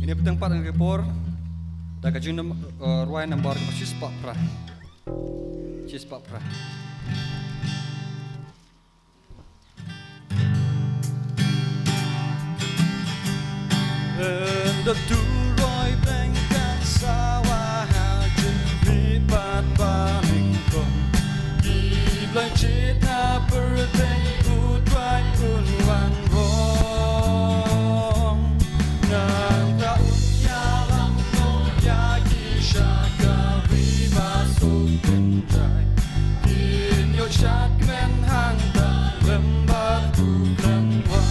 Ini petang pat ang repor. Daga jun ruai nambar ke cis pak pra. Cis pak pra. The two roi beng kan sawah hajun lipat paling kom. Iblan cita perteng utrai unwan rong. Nang taun yalang no yagi syaka riba sukendrai. Inyo chat men hang ta lembar bulan wai.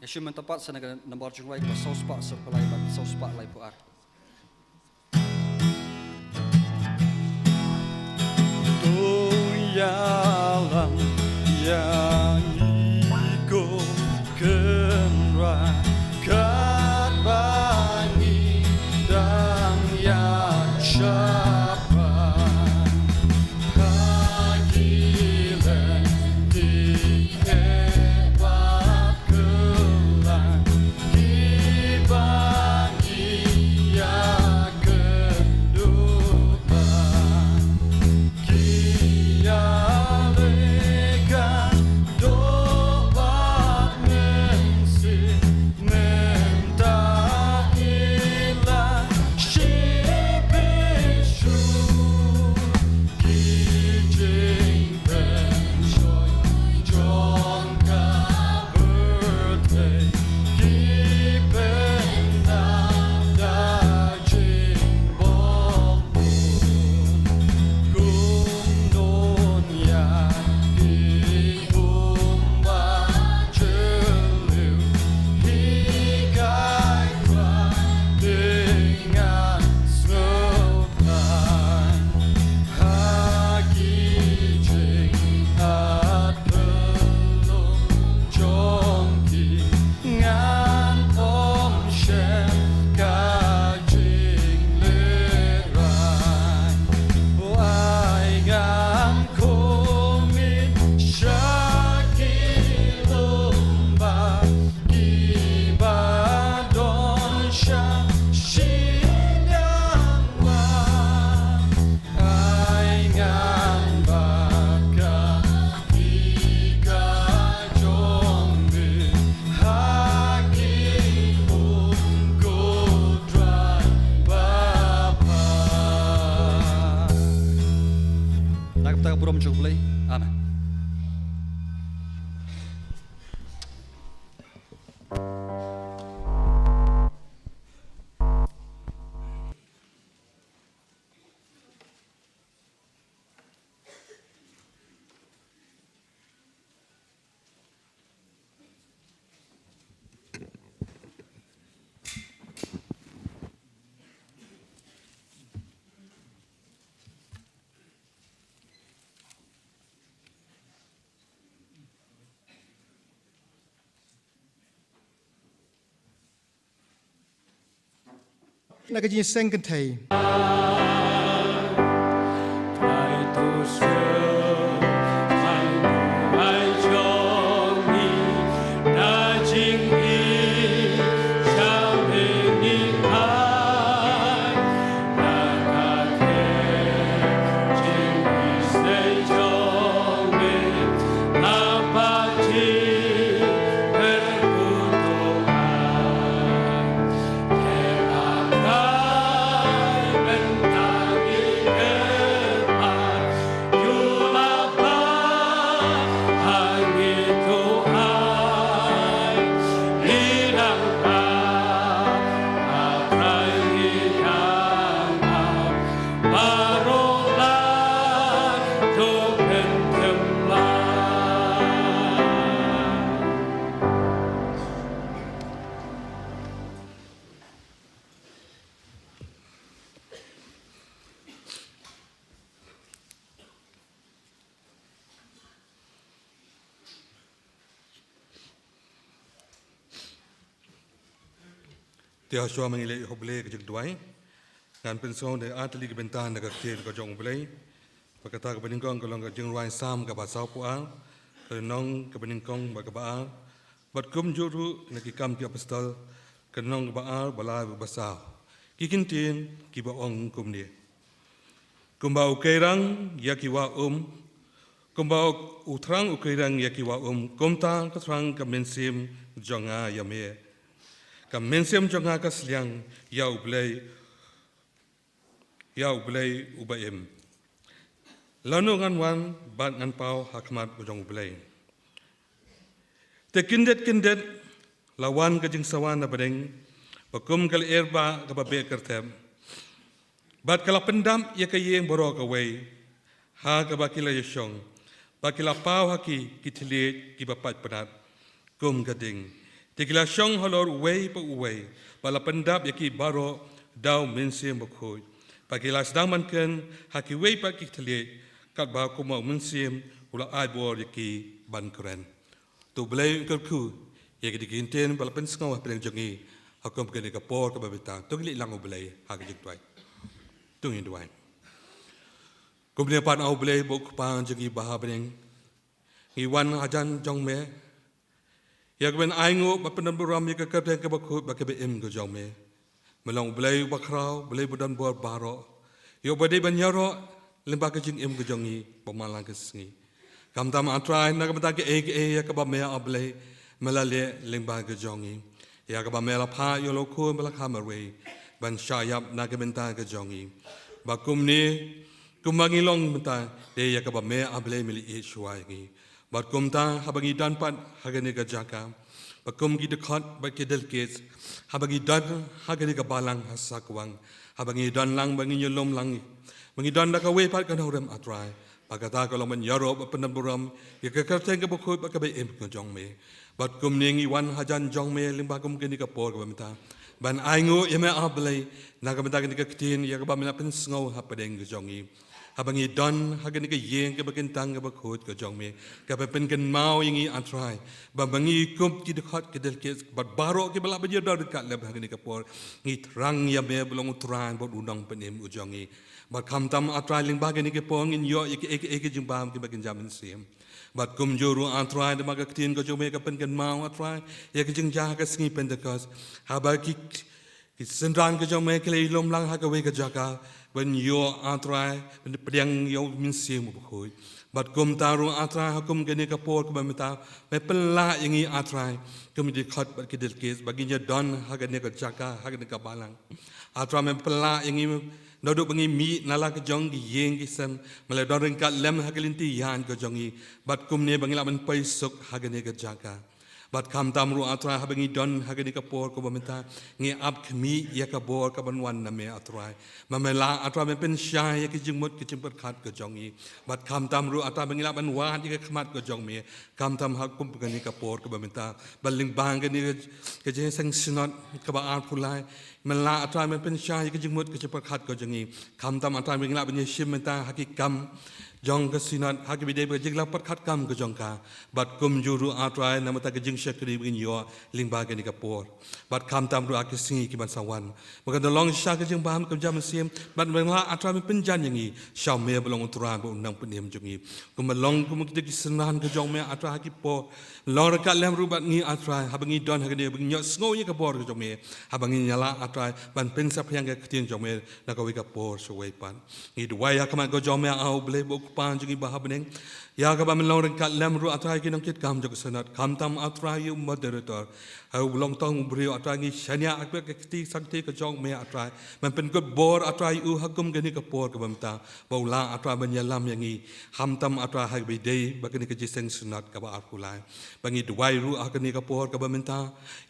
Isu mentempat sana nambar jumlah ikut saus pak sepelai bat saus pak lai puar. Toyalang yang iko kenra kat bangi dan yang syapan kagilen di hebat kelang di bangi nak jadi sengken thai. Tiada soal mengilik hoblek kejek duai, dan pensau de atli kebentan dekat kiri kejong hoblek, berkata kebeningkong kalau kejeng ruai sam ke pasau puang, kenong kebeningkong berkebaal, berkum juru neki kam tiap pestol, kenong kebaal balai berbasau, kikintin kibaong kum dia, kumbau kerang yakiwa kumbau utrang ukerang yakiwa kumtang ketrang kemensim jonga yame. Kam mensem jonga kasliang yau blay ubaim. Lanu ngan wan bat ngan pau hakmat ujong blay. Te kindet lawan kajing sawan na badeng bakum kal erba kababe kertem. Bat kala pendam ya kayeng boro kaway ha kabakila yeshong. Bakila pau haki kitilit kibapat penat kum gading. Tikila syong halor uway pa uway, bala pendap yaki baro daw mensim bakhoy. Pakila sedang manken haki way pa kitalit, kat ba kuma mensim ula ay bor yaki ban keren. Tu belay kerku, yaki dikintin bala pensngaw peleng jongi, hakum kene kapor kababita, tu gili lang ubelay haki jiktuay. Tungin duay. Kumliya pan au belay buk pang jongi bahabring, iwan ajan jong me, yak ben aingo bapenan buram yak kapten kabakut bakabe im go jome melong belai bakrau belai budan bor baro yo bade ban yaro lemba ka jing im go jongi pamalang ke singi kam tam atrai na ka ke yak ba me ablai melale lemba go jongi yak ba me la pha yo lo khu mala khamarwe ban shayap na ka benta go jongi bakum ni kumangi long benta de yak ba me ablai mili e shuai ngi bat kumta habangi dan pat hagani ka jaka bakum gi dekat bagi delkes habangi dan hagani ka balang hasakwang habangi dan lang bangi nyelom lang bangi dan ka we pat kan horam atrai pagata kalau men yaro penaburam ya ka kerteng ka bukut bakabe em ka jong me bat kum ningi wan hajan jong me limba kum kini ka por ka bamita ban aingo yeme ablai na ka bamita kini ka kitin ya ka bamina pensngau hapadeng ka jongi habangi don hagani ka yeng ka bakintang ka bakut ka jongme ka pen kan mau yingi atrai babangi kup ki dekat ke delkes bat baro ke bala bajir dar dekat leb hagani ka por ngi trang ya me belong utran bot undang penem ujongi bat kam tam atrai ling bagani ke por ngin yo ek jimbam ke bakin jamin sim bat kum juru atrai de maga tin ka jongme ka pen kan mau atrai ya ke jing jah ka singi pentekas habaki sendran ka jongme ke lom lang ha ka we ka jaka when yo atrai when pedang yo minsim bukhoy bat kum taru atrai hakum gene kapor ka bamita me pella yangi atrai kum di khat bat kidel kes baginya don hagane ka jaka hagane ka balang atrai me pella yangi noduk bangi mi nala ka jong gi yeng gi sem mala don ring ka lem hagalinti yan ka jongi bat kum ne bangila man paisuk hagane ka jaka bat kam tamru atrai habangi don hagani kapor ko bamita ngi ab khmi yakabor ka banwan na me atrai mamela atrai me pen sha yak jingmut ki chimpat khat ka jongi bat kam tamru atrai bangila ban wa dik khmat ka jong me kam tam hakum gani kapor ko bamita baling bang gani ke je sang sinot ka ba ar pulai mela atrai me pen sha yak jingmut ki chimpat khat ka jongi kam tam atrai bangila ban shim menta hakikam Jong ke sinat hak bidai berjing lapat khat kam ke jong ka bat kum juru atrai nama ta ke jing syakri bin yo ling ba ke ni kapor bat kam tam ru ak singi ki ban sawan makan dolong sya ke jing baham ke jam sim bat mengla atrai min penjan yang i syau me belong utran bu nang penim jungi kum melong kum ki senan ke jong me atrai ki po lor ka lem ru bat ngi atrai habangi don hak ni bin yo sngo ye kapor ke jong me habangi nyala atrai ban pen sap yang ke tin jong me na ka wi kapor so wei pan ni dwai hak ma ke jong me au ble pan jungi bahabeneng ya ka ba melong kat lem ru atrai ki nang kit kam jog sanat kam tam atrai yu moderator au long tong bri atrai ngi shania ak ke ti sakti ke jong me atrai man pen good bor atrai u hakum ke ni ka por ka bamta baula atrai banyalam yang ngi ham tam atrai ha bi dei ba ke ni ke jiseng sunat ka ba arkulai bangi duai ru ak ni ka por ka bamta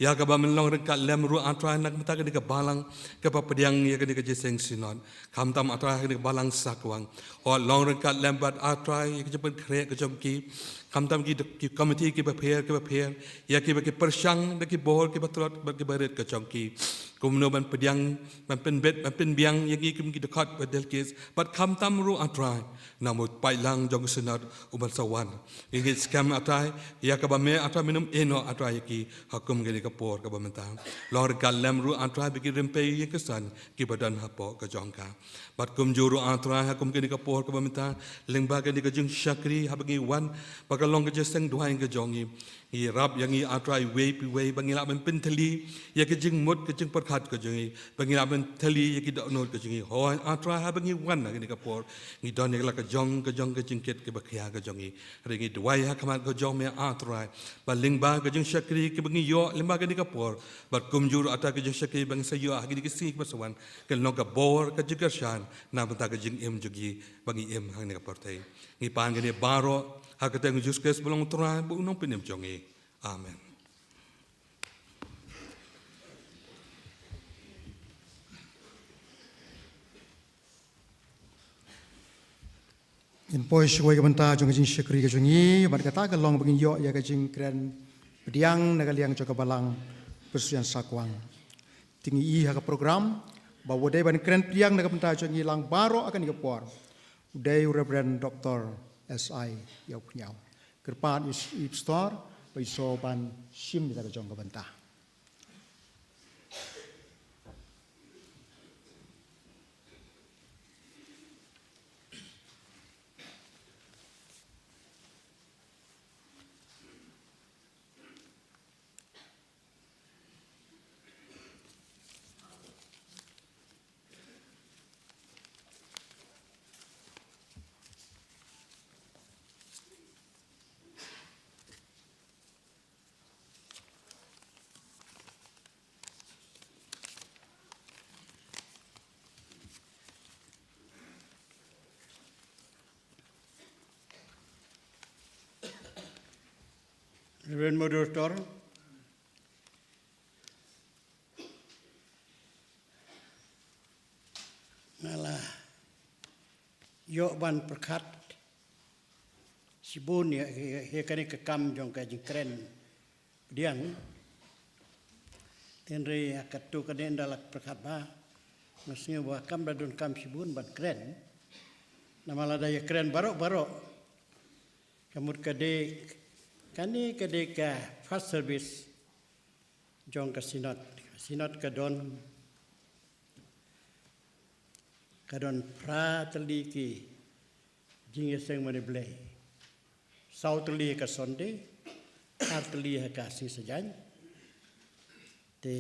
ya ka ba melong kat lem ru atrai nak mata ke ni ka balang ka pa pediang ya ke ni ke jiseng sunat kam tam atrai ke ni ka balang sakwang o long kat lembat atrai ke jepen krek ke jom ki kam tam ki komiti ki prepare ya ki persang de ki bor ki batrot ki baret ke jom ki kumno ban pediang ban pen bet ban pen biang yang ki dekat badel kes bat kam tam ru atrai namut pailang jong senat uban sawan ingit scam atrai ya ka ba me atrai minum eno atrai ki hakum ke ni ka por ka ba mentang long kat lem ru atrai bi ki rempe ye kesan ki badan hapo ke jong ka bat kum juru atrai hakum ke ni ka por ka ba mentang lengba ke ni ka jing syakri habangi wan bakalong ke jeseng duhain ke jongi i rap yang i atrai wei bangila men penteli ya ke jing mut ke jing perkhat ke jongi bangila men teli ya ki donot ke jongi ho atrai habangi wan ke ni ka por ngi don ya ka jong ke jingket ke bakhia ke jongi ringi duai ha kamat ke jong me atrai ba lengba ke jing syakri ke bangi yo lengba ke ni ka por bat kum juru atrai ke jing syakri bang sayo ha ki si ke sawan ke no ka bor ke jigashan na mata ke jing em jogi bangi em hang ni ka portai ngi pan ke ni baro hakateng juskes belong turai bu nong penem jongi amen in poi shwai ka banta jong jing shikri ka jongi bat kata ka long bangin yo ya ka jing kren pediang na ka liang joka balang persuyan sakwang tingi i ha ka program ba wodai ban kren pediang na ka banta jongi lang baro akan ka por udai Reverend Dr. SI Yau Punyau kerpan ip store bai so ban sim da jong ka banta Reverend Moderator, ngalah yo ban perkat sibun ya he kani ke kam jong ka jing kren diang tenre akatu kane ndalak perkat ba masnya wa kam dadun kam sibun ban kren namala daya kren barok kamut kade kani kade ka first service jong ka sinot kadon pra teli ki jing seng mane blai sau teli ka sonde ar teli ka si sajan te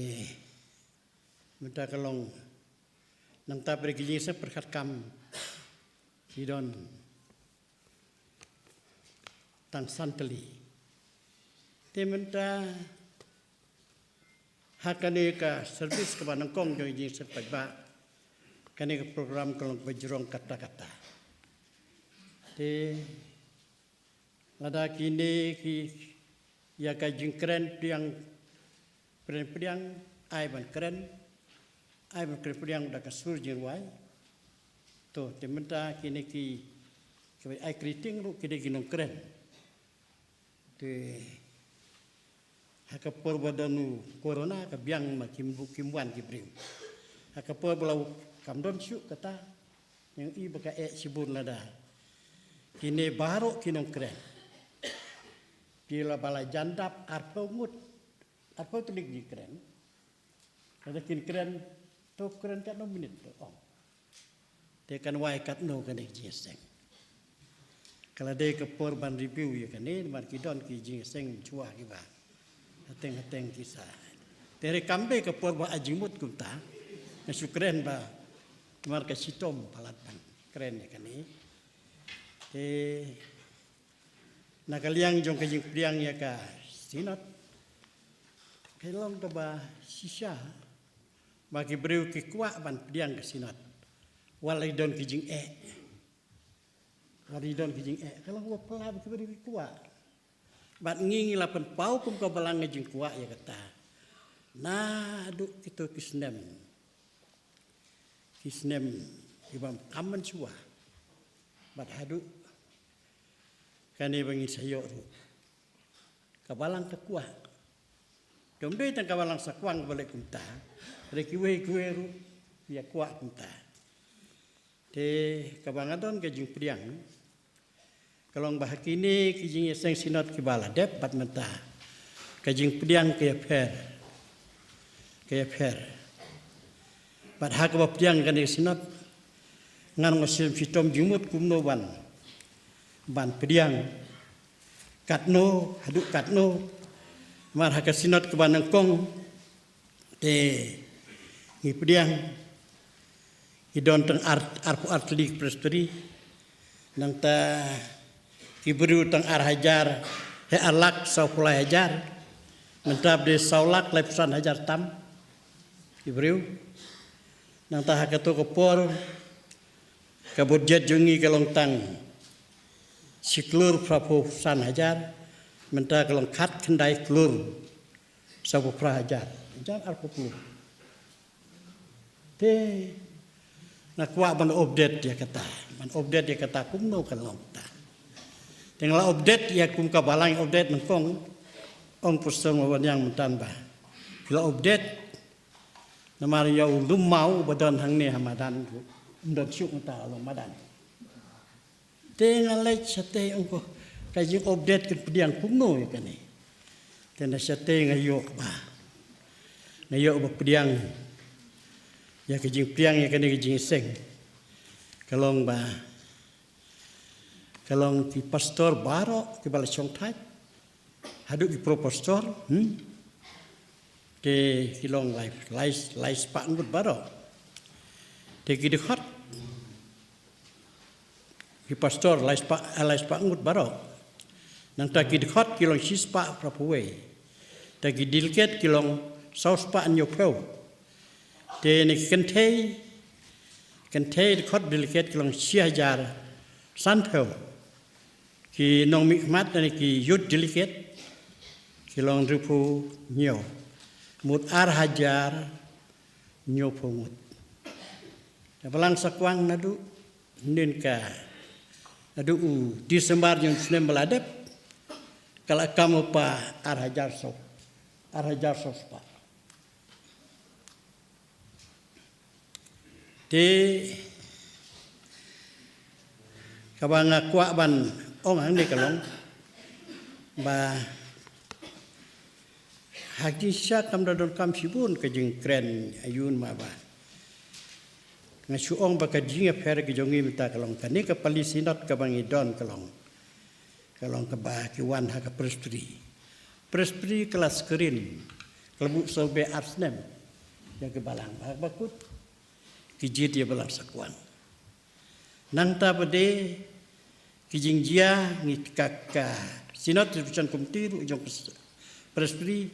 minta kalong nang ta pergi jing se perkat kam sidon tang santeli Tementa hakane ka service ka banangkong jong jing sepak ba kane ka program kalong bajrong kata-kata te lada kini ki ya ka jing keren tiang priang ai ban keren priang da ka sur jing wai to tementa kini ki ai kriting ru kide ginong keren te hakapor badanu corona ka biang makim wan kibrim hakapor belau kamdon syuk kata yang i baka sibun lada kini baru kinong keren. Kila bala jandap arpo ngut. Arpo tulik di keren. Ada kin keren to keren kat no minit to. Tekan wai kat no kan jingseng. Kalau dia ke porban review ya kan ni mar kidon ki jingseng cua ki ba. Hateng kisah. Tere kambe ke porban ajimut kumta. Nasu keren ba. Mar ka sitom palat ban. Keren ya kan ni. Nakaliang jong kajing priang ya ka sinot. Kelong to ba sisa. Bagi beriu ki kuak ban priang ka sinot. Walai don kijing Walai don kijing Kalau gua pelab ki beriu ki kuak. Bat ngingi lapan pau kum ka balang ngajing kuak ya kata. Nah aduk kita kisnem. Kisnem ibam kaman suah. Bat haduk kani bangi sayok ru. Kabalang takuah. Domdoi tang kabalang sakwang balik kunta. Reki kue ru ya kuak kunta. Te kabangadon kajing priang. Kalong bahakini kijing yeseng sinot kibala dep bat menta. Kajing priang kaya per. Bat hak ba priang kani sinot ngan ngosim sitom jumut kumno ban priang katno haduk katno mar hak sinot ke banangkong ni priang idon tang artli prestri nang ta kibru tang hajar he alak 10 hajar mentab de saulak lepsan hajar tam kibru nang ta hak to kopor kabudjet jungi kalong tang siklur prapu san hajar menta kalong kat kendai klur sabu pra hajar arpo klur te nak wa ban update dia kata kumno kalong ta tenglah update ya kum ka balang update mengkong ong pusong wan yang mentan ba bila update namar ya ulum mau badan hang ne hamadan ndot syuk ta long madan tengah lek sate ongko kajing update ke pediang kumno ya kan ni tena sate ngayok ba pediang ya kajing priang ya kan kajing seng kalong ti pastor baro ti bala chong thai haduk ki pro pastor ke kilong life pak ngut baro te ki dekat ki pastor life pak ngut baro nang ta ki dekat kilong sispa prapuwe ta ki dilket kilong saus pa nyopeu te ni kentei dekat dilket kilong 1000 santheu ki nong mikmat ni ki yud dilket kilong rupu nyo mut hajar nyo pomut balang sakwang nadu ninka nadu Disember yang senem beladep kalau kamu pa hajar sos pa di kabang kuak ban ong hang ni kalong ba hakisya kam dadon kam sibun kajing kren ayun ma ba ngasuong baka jinga per ke jongi minta kalong kani ke palisinot ke bangidon kalong ke ba ki wan ha ke prestri kelas kerin kelebuk sobe arsnem yang ke balang bakut kijit dia balang sakwang nang ta bade kijing jia ngi kakka sinot tujuan komti ru jong prestri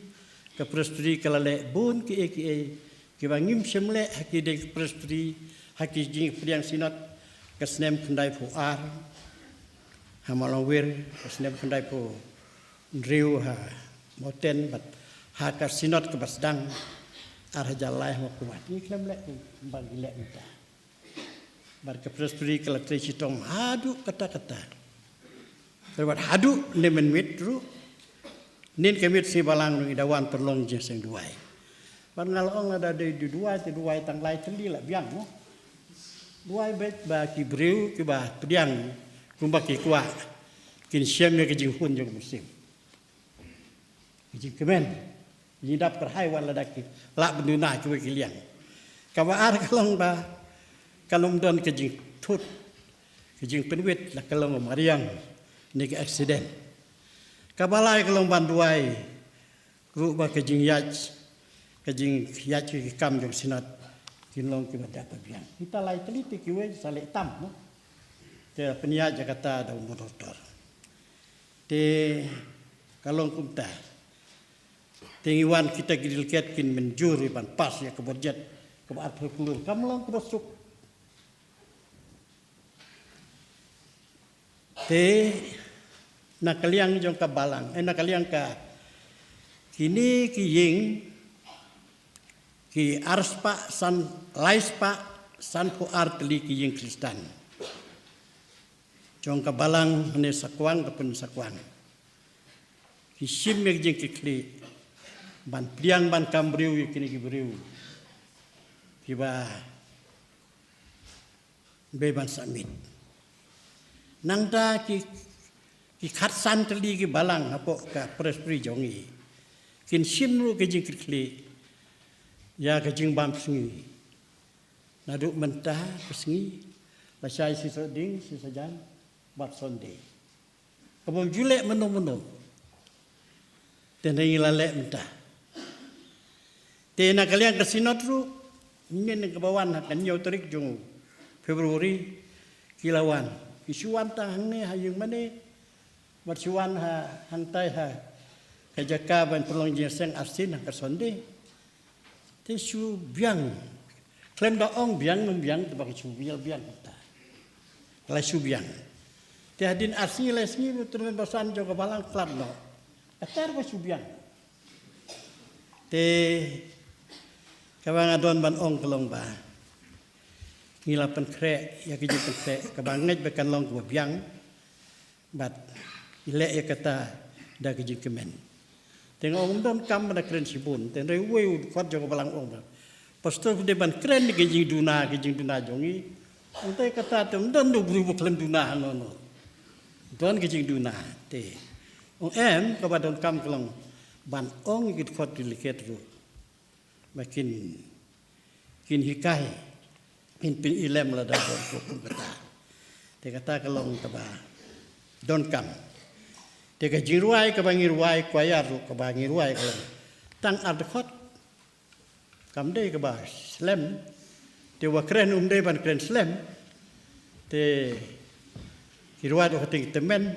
kalale bun ki bangim semle haki de prestri haki jing priang sinot kesnem kendai puar hamalawir kesnem kendai pu riu ha moten bat haka sinot ke basdang arhajalai mo kuat ni klemle bagi lek minta bar ke prestri kala tre citong hadu kata-kata terbat hadu nemen mitru nin kemit si balang ngi dawan perlong je seng duai ban ngalong ada de duai tang lai teli la biang mo duai bet ba ki breu ki ba pediang kumba ki kwa kin siam ya kejing hun jong musim kejing kemen kejing dap kerhai wan ladaki lak benduna ke kiliang kawa ar kalong ba kalom don kejing tut kejing penwit la kalong mariang ni ke accident kabalai kalong banduai ru ba kejing yaj ki kam jong sinat kinlong ki badak biang kita lai teliti ki we sale tam no te penia Jakarta da motor te kalong kumta tengiwan kita gidil ket kin menjuri ban pas ya keborjet ke baat perkulur kamlong ke bosuk te nakaliang jong ka balang nakaliang ka kini ki ying ki arspa san laispa san ko artli ki ying Kristen jong ka balang ne sakwang kapun sakwang ki sim meg jing ki kli ban priang ban kambriu kini ki briu ki ba be ban samit nang ta ki khat san tli ki balang apo ka prespri jongi kin sim ru ki jing ki kli ya kejing bam sengi naduk mentah kesengi la sai si ding si sajan bat sonde kabom julek meno tenai lalek mentah tena kalian kesinot ru ngin ke bawan kan yo terik jung Februari kilawan isuan ta hang ne hayung mane wat suan ha hantai ha kajaka ban pelong jeseng asin ka sonde te su biang klem da ong biang num biang te bagi su biang ta la su biang te hadin asli la sni turun basan jo balang klab no atar ba su biang te kawang adon ban ong kelong ba ngilapan kre ya ki jipen kre kabang ngej bekan long ko biang bat ile ya kata da ki jikemen tengok orang don kam pada keren sibun, tengok rewe kuat jago balang orang. Pastor depan keren ni kejing duna jongi. Antai kata tu don do beri bukan duna no. Don kejing duna te. Ong kepada don kam kelong ban ong ikut kuat diliket ru. Makin kin hikai kin pin ilem lada don kata. Te kata kelong kaba don kam. Teka jiruai ke bangiruai kuayar ke bangiruai ke tang adkhot kamde ke ba slem te wa kren umde ban kren slem te jiruai do ting temen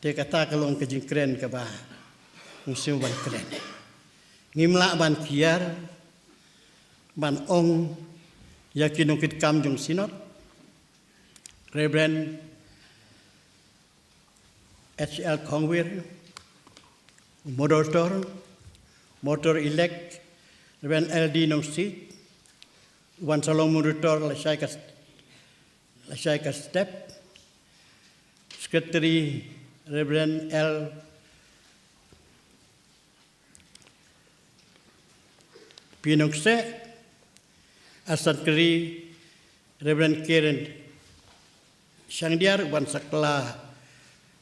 te kata kalong ke jing kren ke ba musim ban kren ngimla ban kiar ban ong yakin ukit kam jong sinot Reverend HL Kongwir, motor elect, Reverend LD Nongsi, Wan Salong Murutor, Lasai ka step, Secretary Reverend L. Pinongse, Assistant Secretary Reverend Karen Shangdiar, Wan Sakla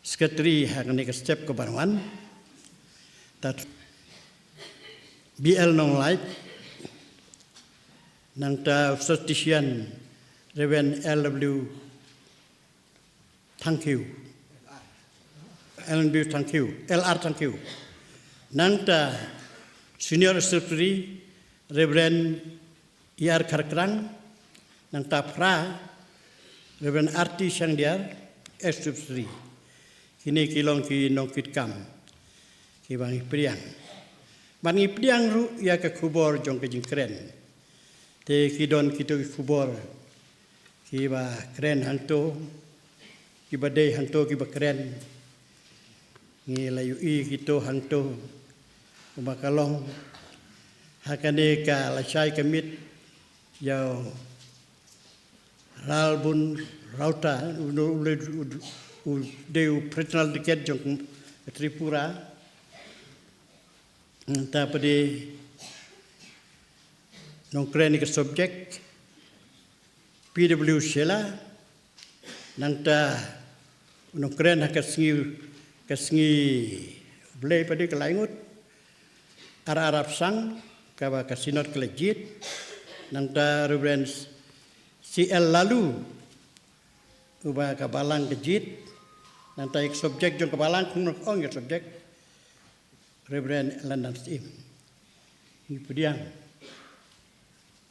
Sekretari hang ni step ke Barwan tat BL nong light nang ta statistician Reverend LW thank you LR thank you nang ta senior secretary Reverend IR Karkrang nang ta pra Reverend RT Shangdiar S3 kini kilong ki nongkit kam ki bangi priang ru ya ke kubor jong ke jing keren te ki don ki to kubor ki ba keren hang to ki ba dei hang to ki ba keren ngi layu i ki to hang to ba kalong hakane ka la chai kamit yau ralbun rauta deu personal tiket jong Tripura ta pade nong kren ke subject PW Shela nang ta unong kren kasngi blay padi kalaingut Arab sang kaba kasinot kelejit nang ta Reverend CL lalu uba kabalang kejit nang ta subjek jong kabalang kung ong subjek Reverend Landam Sim ni pediang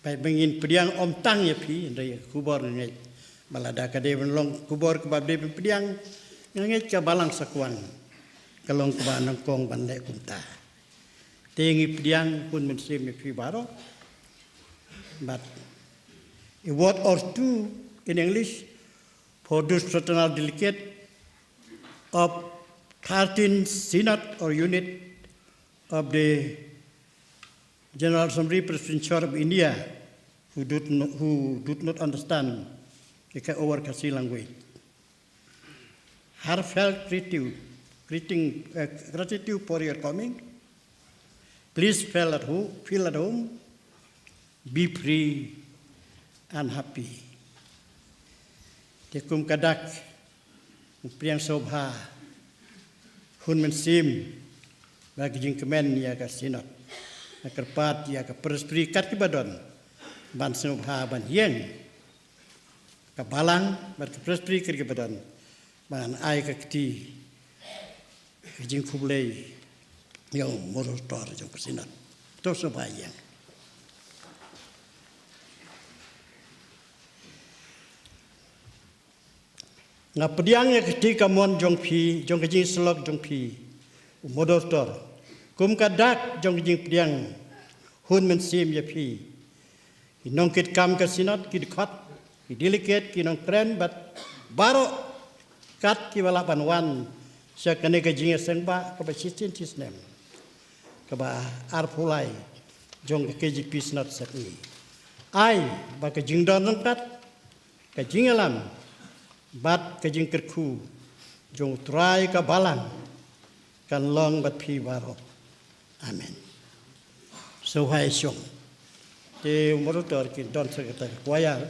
pai bengin pediang om tang ya pi ndai kubor ngai balada kade long kubor ke babde pediang ngai ka balang sakuang kalong ke banang kong bandai kunta tengi pediang pun mensim pi baro but a word or two in English for those fraternal delegate of 13 synod or unit of the General Assembly Presbyterian Church of India who do not understand the over Kasi language. Heartfelt gratitude for your coming. Please feel at home, be free and happy. Tekum kadak, priang sobha, hun mensim, bagi jingkemen ya ka sinot, kerpat ya ka perspri kat kibadon, ban sobha ban hieng, kabalang ban perspri kat kibadon, ban ai ka kti, jing kublei, yang moros tor jong sinot, to sobha hieng. Nga pediang ya ketika mon jong pi jong kejing selok jong pi modostor kum kadak jong kejing pediang hun mensim ya pi inong kit kam ka sinot ki dekat ki delicate ki nong kren bat baro kat ki wala panwan sa kane kejing sengba ka ba sistin tisnem ka ba arpulai jong kejing pi sinot sakni ai ba kejing don kat kejing alam bat kajing kerku jong try ka balang kan long bat pi baro amen so hai song te motor ki don sekretar choir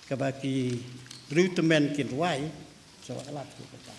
ka ba ki rutmen ki wai so alat ki kata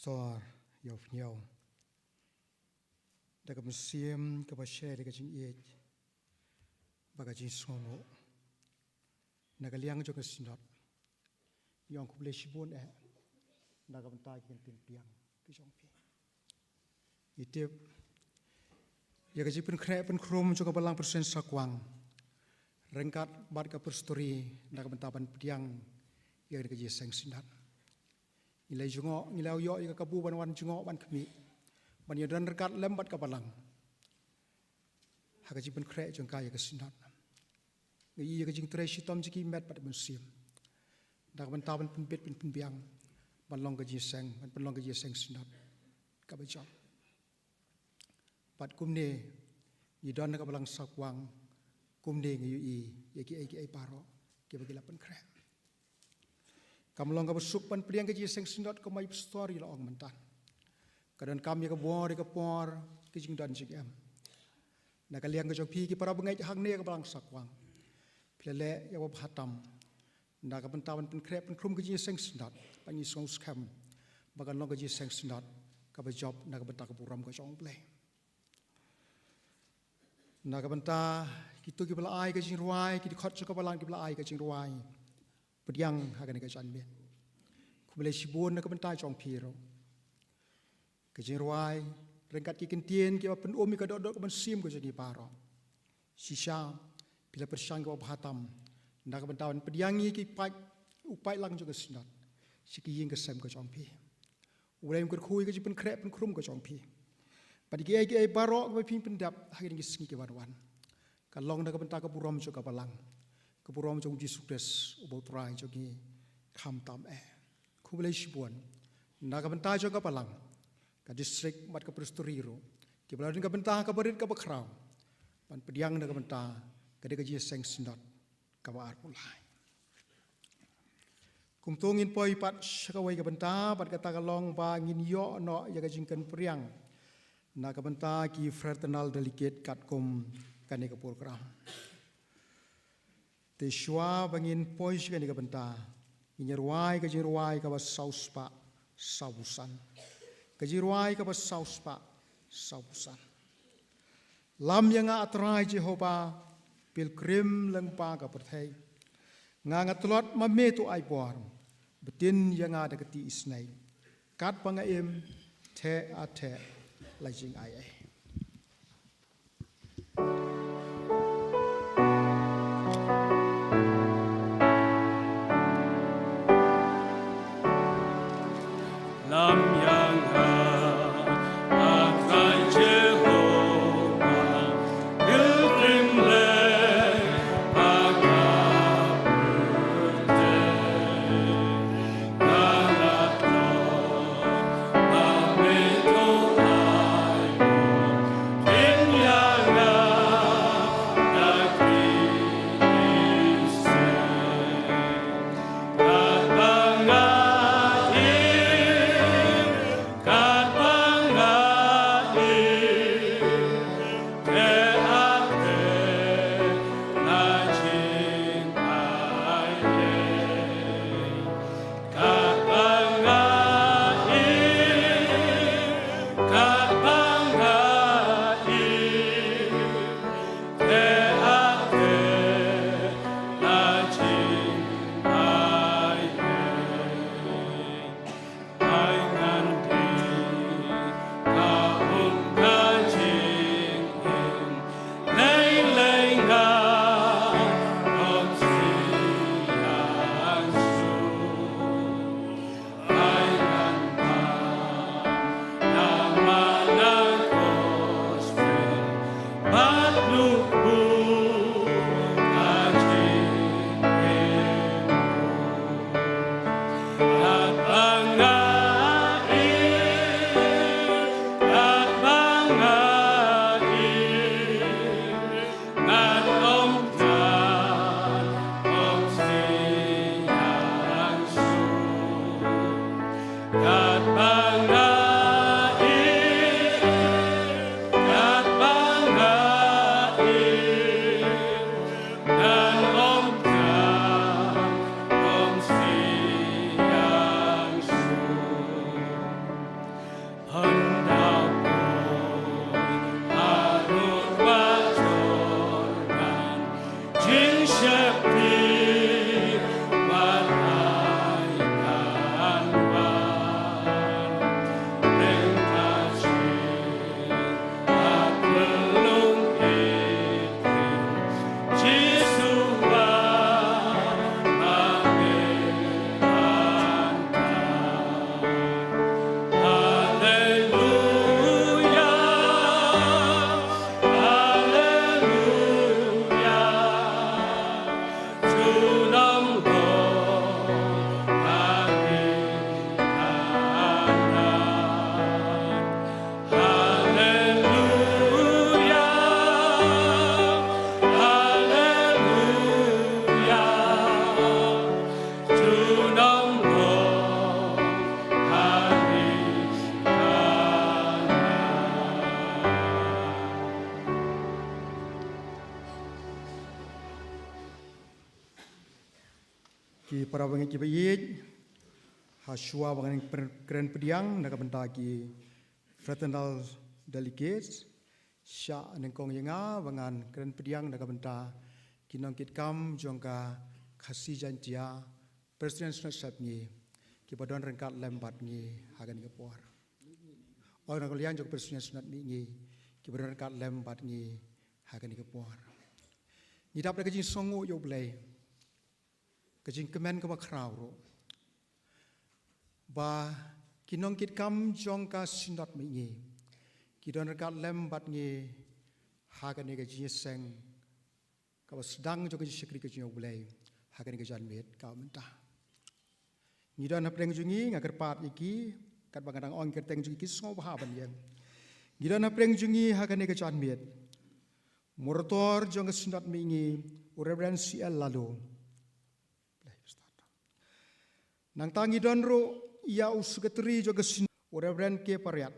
pastor yaw nyaw daga museum ka ba share daga jing ej baga jing songo naga liang jo ka sinot yong ku ble shibon naga bentai kin tin piang ki jong pi itip ya ka jipun kre pen krom jo ka balang persen sakwang rengkat bar ka perstori naga bentaban piang ya daga ji sang sinat nilai jungo nilai yo ika kabu ban wan jungo ban kami ban yodan rekat lembat kapalang haka jipen kre jong kaya kesinat ngi ya jing tre sitom jiki met pat musim dak ban taban pun bet pun biang ban long ka ji seng ban long ka ji seng sinat ka ba jong pat kumne yidon ka balang sakwang kumne ngi yu i ai paro ke bagila pen kre Kamlong ka besuk pan priang ka jiseng sindot ka may story la ong mentan. Kadan kami ka buar ka por ki jing dan jing am. Nakaliang ka jok pi ki para bengai hang ne ka balang sakwang. Plele ya wa hatam. Na ka pentawan pen krep pen krum ka jiseng sindot pan yi song skam. Bagan long ka jiseng sindot ka ba job na ka benta ka buram ka jong play. Na ka benta kitu ki bala ai ka jing ruai ki khot ka balang ki bala ai ka jing ruai. Pediang hagan ka chan bien kubele sibun na kabentai chong phiro ka jirwai rengkat ki kentien ki pen omi ka dodok ka sim ko jagi paro sisa bila persang ka bhatam na ka bentawan pediangi ki pai upai lang jo ka sinat siki ying ka sem ka chong phi ulai kur khui ka jipen krep pen krum ka chong phi padi ki ai baro ka phi pen dap hagan ki singi ki warwan ka long na ka benta ka burom jo ka balang kepurom jong di sukses ubau trai jogi kham tam kubelai sibuan naga benta joga palang ka distrik mat ka prestoriro ki belarin ka benta ka berit ka bakrau pan pediang naga benta ka de ka ji seng sindot ka ba ar pulai kumtongin poi pat sakawai ka benta pat ka tagalong ba ngin yo no ya ka jingkan priang naga benta ki fraternal delegate kat kum kane ka program te shwa bangin pois ka ni ka benta inyeruai ka jiruai ka bas sauspa sausan ka jiruai ka bas sauspa sausan lam yang atrai Jehova pilgrim lang pa ka perthai nga ngatlot mametu ai por betin yang ada keti isnai kat pangaim the athe lajing ai dan om dan om siang para bangi kibayit, haswa bangi keren pediang nak bentagi fraternal delegates, sya nengkong yenga bangan keren pediang nak benta kinong kitkam jongka kasih jantia Presiden Senat ni kipadon rengkat lembat ni hagan kepuar. Orang kalian jok Presiden Senat ni kipadon rengkat lembat ni hagan kepuar. Ni dapat kejing songo yo belai. Kejing kemen ke makrau ro. Ba kinong kitkam jongka Senat ni kidon rengkat lembat ni hagan kejing seng. Kau sedang jok kejing sekri kejing yo belai hagan kejan met kau mentah. Ni dan apreng jungi ngaker pat iki kat bangadang ong kerteng jungi kisong bahaban yang. Ni dan apreng jungi hakane kecan miet. Motor jong kesendat mingi Reverend CL lalu. Nang tangi don ro ia usekretari jong kesendat Reverend K Pariat.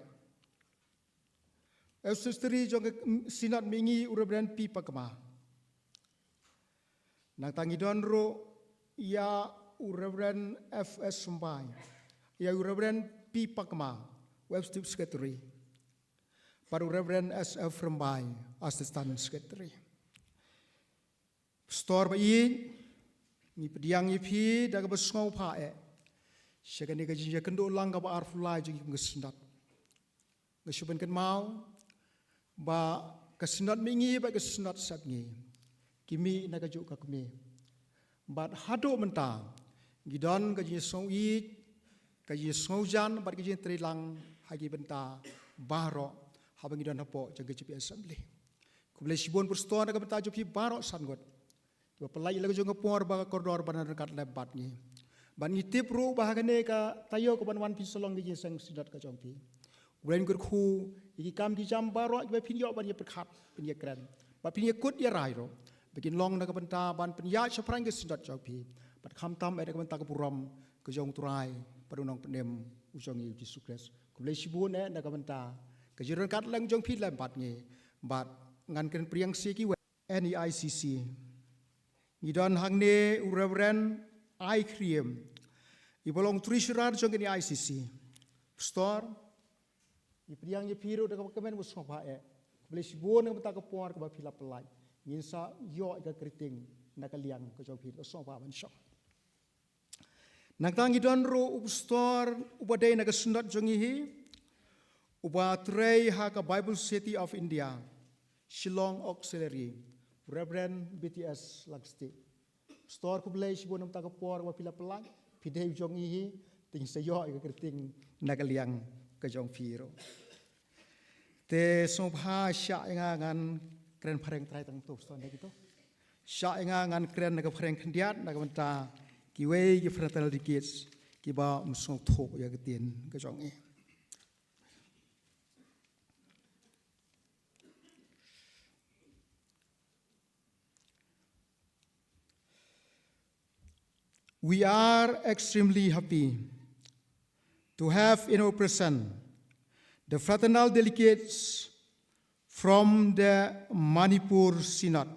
Usekretari jong kesendat mingi Reverend P Pakma. Nang tangi don ro ia Reverend F.S. Sembai, ya Reverend P. Pakma, Webster Secretary, para Reverend S.F. Sembai, Assistant Secretary. Store bayi, ni pediang ipi, daga bersengau pae, sekarang ni kerja kendo lang kaba arfulai jadi ngesendat, ngesuban kan mau, ba kesendat mingi, ba kesendat satngi, kimi nak kerja kami, bat hado mentang. Gidon kaji songi, kaji songan, bar kaji terilang hagi benta baro, habang gidon hapo jaga jepi assembly. Kublai sibon perstua nak benta jepi baro sangot. Dua pelai lagu jong ngapor baga koridor banan dekat lebat ni. Ban ngitip ru bahagane ka tayo ko ban wan pisolong kaji sang sidat ka jongpi. Kublai ngur khu iki kam di jam baro iba pinyo ban ye perkhat pinye keren. Ba pinye kut ye rai ro. Bikin long nak benta ban penyak seprang ke sidat jongpi. Pat kham tam ada kementak kepuram ke jong turai padunong penem ujong Yesus Kristus kublai sibun nak kementa ke jiron kat lang jong pit lempat ngi bat ngan ken priang siki NEICC ngidon hangne Reverend I Kriem ibolong treasurer jong NEICC pastor i priang ye piro dak kemen bus sopae kublai sibun nak kementak kepor ke bapila pelai nginsa yo ke kriting nak liang ke jong pit sopa ban syok. Nagtangi don ro upstor ubadai naga sundat jongihi uba trei haka Bible City of India Shillong Auxiliary Reverend BTS Lagsti store kublai sibonam takapor wa pila pelang pidei jongihi ting sayo ke kerting naga liang ke jong firo te sobha sya ngan keren pareng trai tang tu ston gitu sya ngan keren naga pareng kendiat naga menta kiwei ki fraternal delegates ki ba musong thok ya ketien ke jong e We are extremely happy to have in our presence the fraternal delegates from the Manipur Synod.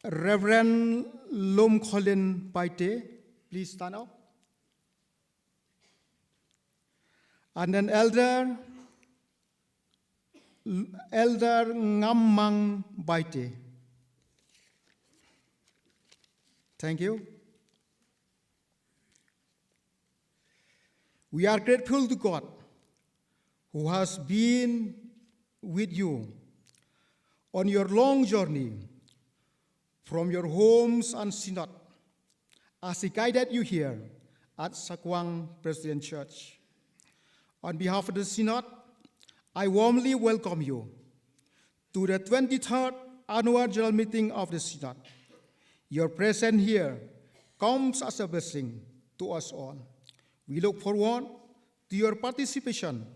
Reverend Lom Colin Paite, please stand up. And then Elder Ngammang Baite. Thank you. We are grateful to God who has been with you on your long journey from your homes and synod as He guided you here at Sakwang Presbyterian Church. On behalf of the synod, I warmly welcome you to the 23rd Annual General Meeting of the synod. Your presence here comes as a blessing to us all. We look forward to your participation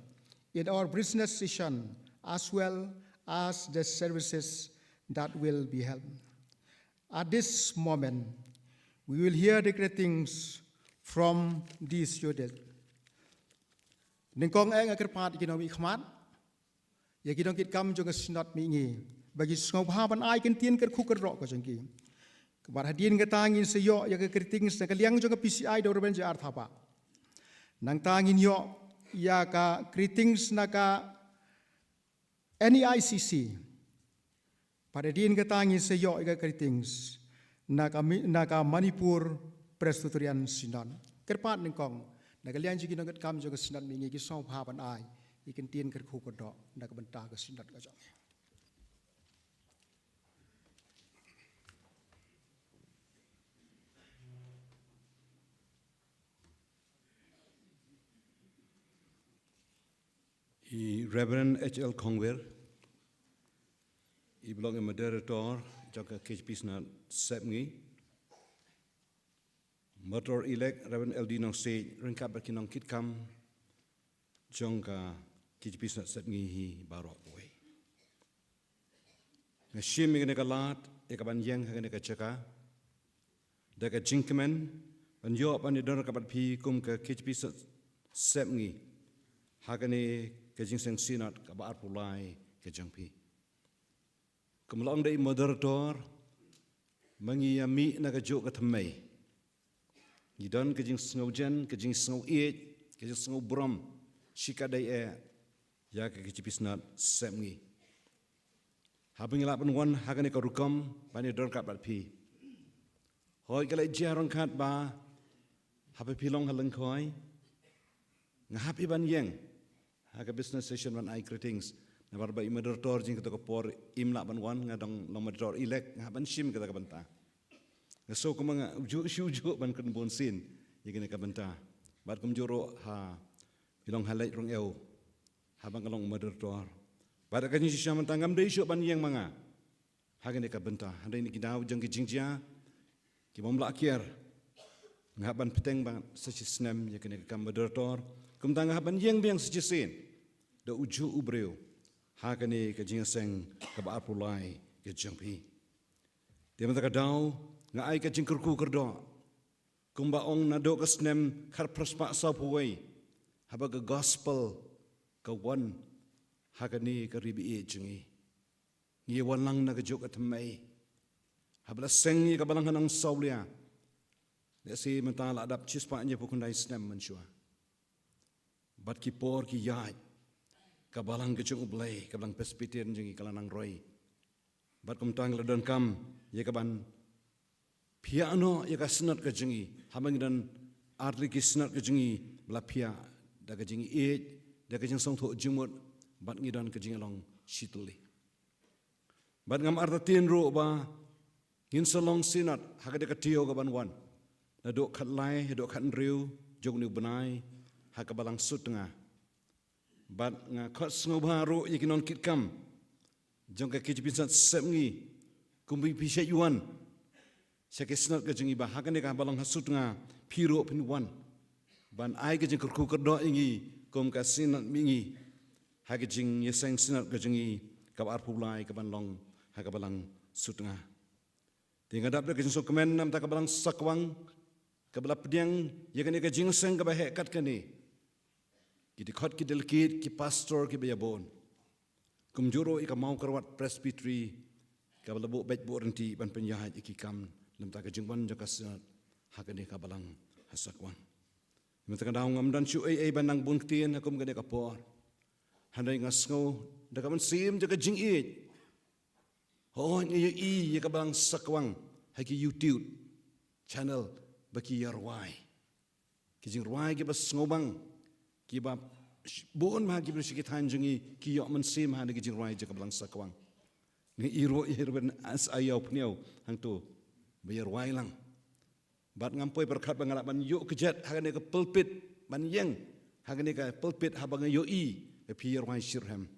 in our business session as well as the services that will be held. At this moment, we will hear the greetings from the students. Ningkong eng akhir pat ikinong ikhmat, ya kinong kitkam jong synod mingi, bagi sengau bahaban ai kan tien ker khu ker ro ka jengki kebar hadin ka tangin seyo ya ka kriting sa kaliang jong ka PCI do ben jar thapa nang tangin yo ya ka kriting na ka NEICC pada din ka tangin seyo ya ka kriting na ka Manipur Presbyterian Synod kerpat ningkong nagalian jigi nagat kam jong ka synod mingi ki sengau bahaban ai ikan tien ker khu ker do na ka benta ka synod ka jong Reverend H.L. Kongwer, I belong in moderator, Jaka KHP na Sepngi, Motor elect Reverend L.D. Nong Sage, Ringkap Berkinong Kitkam, Jongka KHP na Sepngi hi Barok Way. Ngashim ingene kalat, ikaban yang hagane kachaka, daga jinkmen, banyo panidor kapat pi kum ka KHP na Sepngi, hagane kajing seng sinat kabar pulai kajang pi. Kemelong dari moderator mengiyami na kajuk katamai. Gidon kajing sengau jen, kajing sengau iet, kajing sengau brom, shikadai ya kajipis nat semngi. Habing lapan wan hagane karukam pani dor kapat pi. Hoi kalai jarong kat ba, hape pilong haleng koi, ngahapi ban yeng. Haga business session wan ai greetings na barba moderator jing kita kapor imla ban wan ngadong long moderator elect ngaban shim kita kabanta ngaso ko mga uju ban kun bonsin yigene kabanta bar kum juro ha ilong halai rong eu habang kalong moderator bar kan si shaman tangam dei sho ban yang manga hagene kabanta handai ni kidaw jang ki jingjia ki bomla kier ngaban peteng bang sesi snem yigene kam moderator kum tanga ban yang biang sejesin da uju ubreu hakane ka jingseng ka ba pulai ke jangpi dia mata ka dau nga ai ka jingkurku kerdo kum ba ong na do ka snem khar praspa sa puai haba ka gospel ka wan hakane ka ribi e jingi ngi wan lang na ka juk atmai habla sengi ka balang hanang saulia le si mata la adap chispa nya pukundai snem manshua bat ki por ki yai kabalang kecung ublay kabalang pespitin jengi kalanang roy bat kum tang ladon kam ye kaban piano ye ka snat ka jengi hamang dan arli ki snat ka jengi bla pia da ka jengi e da ka jeng song tho jumut bat ngidan ka jengi long shituli bat ngam arta tin ro ba ngin salong sinat haga de ka tio ka ban wan na do khat lai do khat riu jog ni banai ha ka balang sutnga bat nga khot sngo baro yikinon kitkam jong ka kijbisat semngi kumbi pisha yuan sakesnat ka jengi ba hakane ka balang hasut nga phiro pin wan ban ai ka jeng kurku kerdo ingi kum ka sinat mingi ha ka jeng yeseng sinat ka jengi ka ar pulai ka ban long ha ka balang sutnga tingadap ka jeng sokmen nam ta ka balang sakwang ka bala pdiang yakane ka jeng seng ka ba hekat kani Kita khot ki delkit ki pastor ki bayabon. Kumjuro ika mau karwat presbytery ka balabo bet bo renti ban penyahat iki kam lam ta ka jingwan jaka sanat hakane ka balang hasakwan. Mata ka daw ngam dan chu ai banang buntien hakum gane ka por. Handai ngasngo da ka man sim jaka jing it. Ho ngi i ka balang sakwang haki YouTube channel baki yarwai. Ki jing rwai ki bas ngobang kiba buon ma gibru sikit hanjungi ki yo man sim ha gi jing rai ja kablang sakwang ni iro irben as ayaw pniaw hang tu bayar wai lang bat ngampoi berkat bangalak ban yo kejat hagane ka pulpit ban yeng hagane ka pulpit habang yo i e pier wai shirham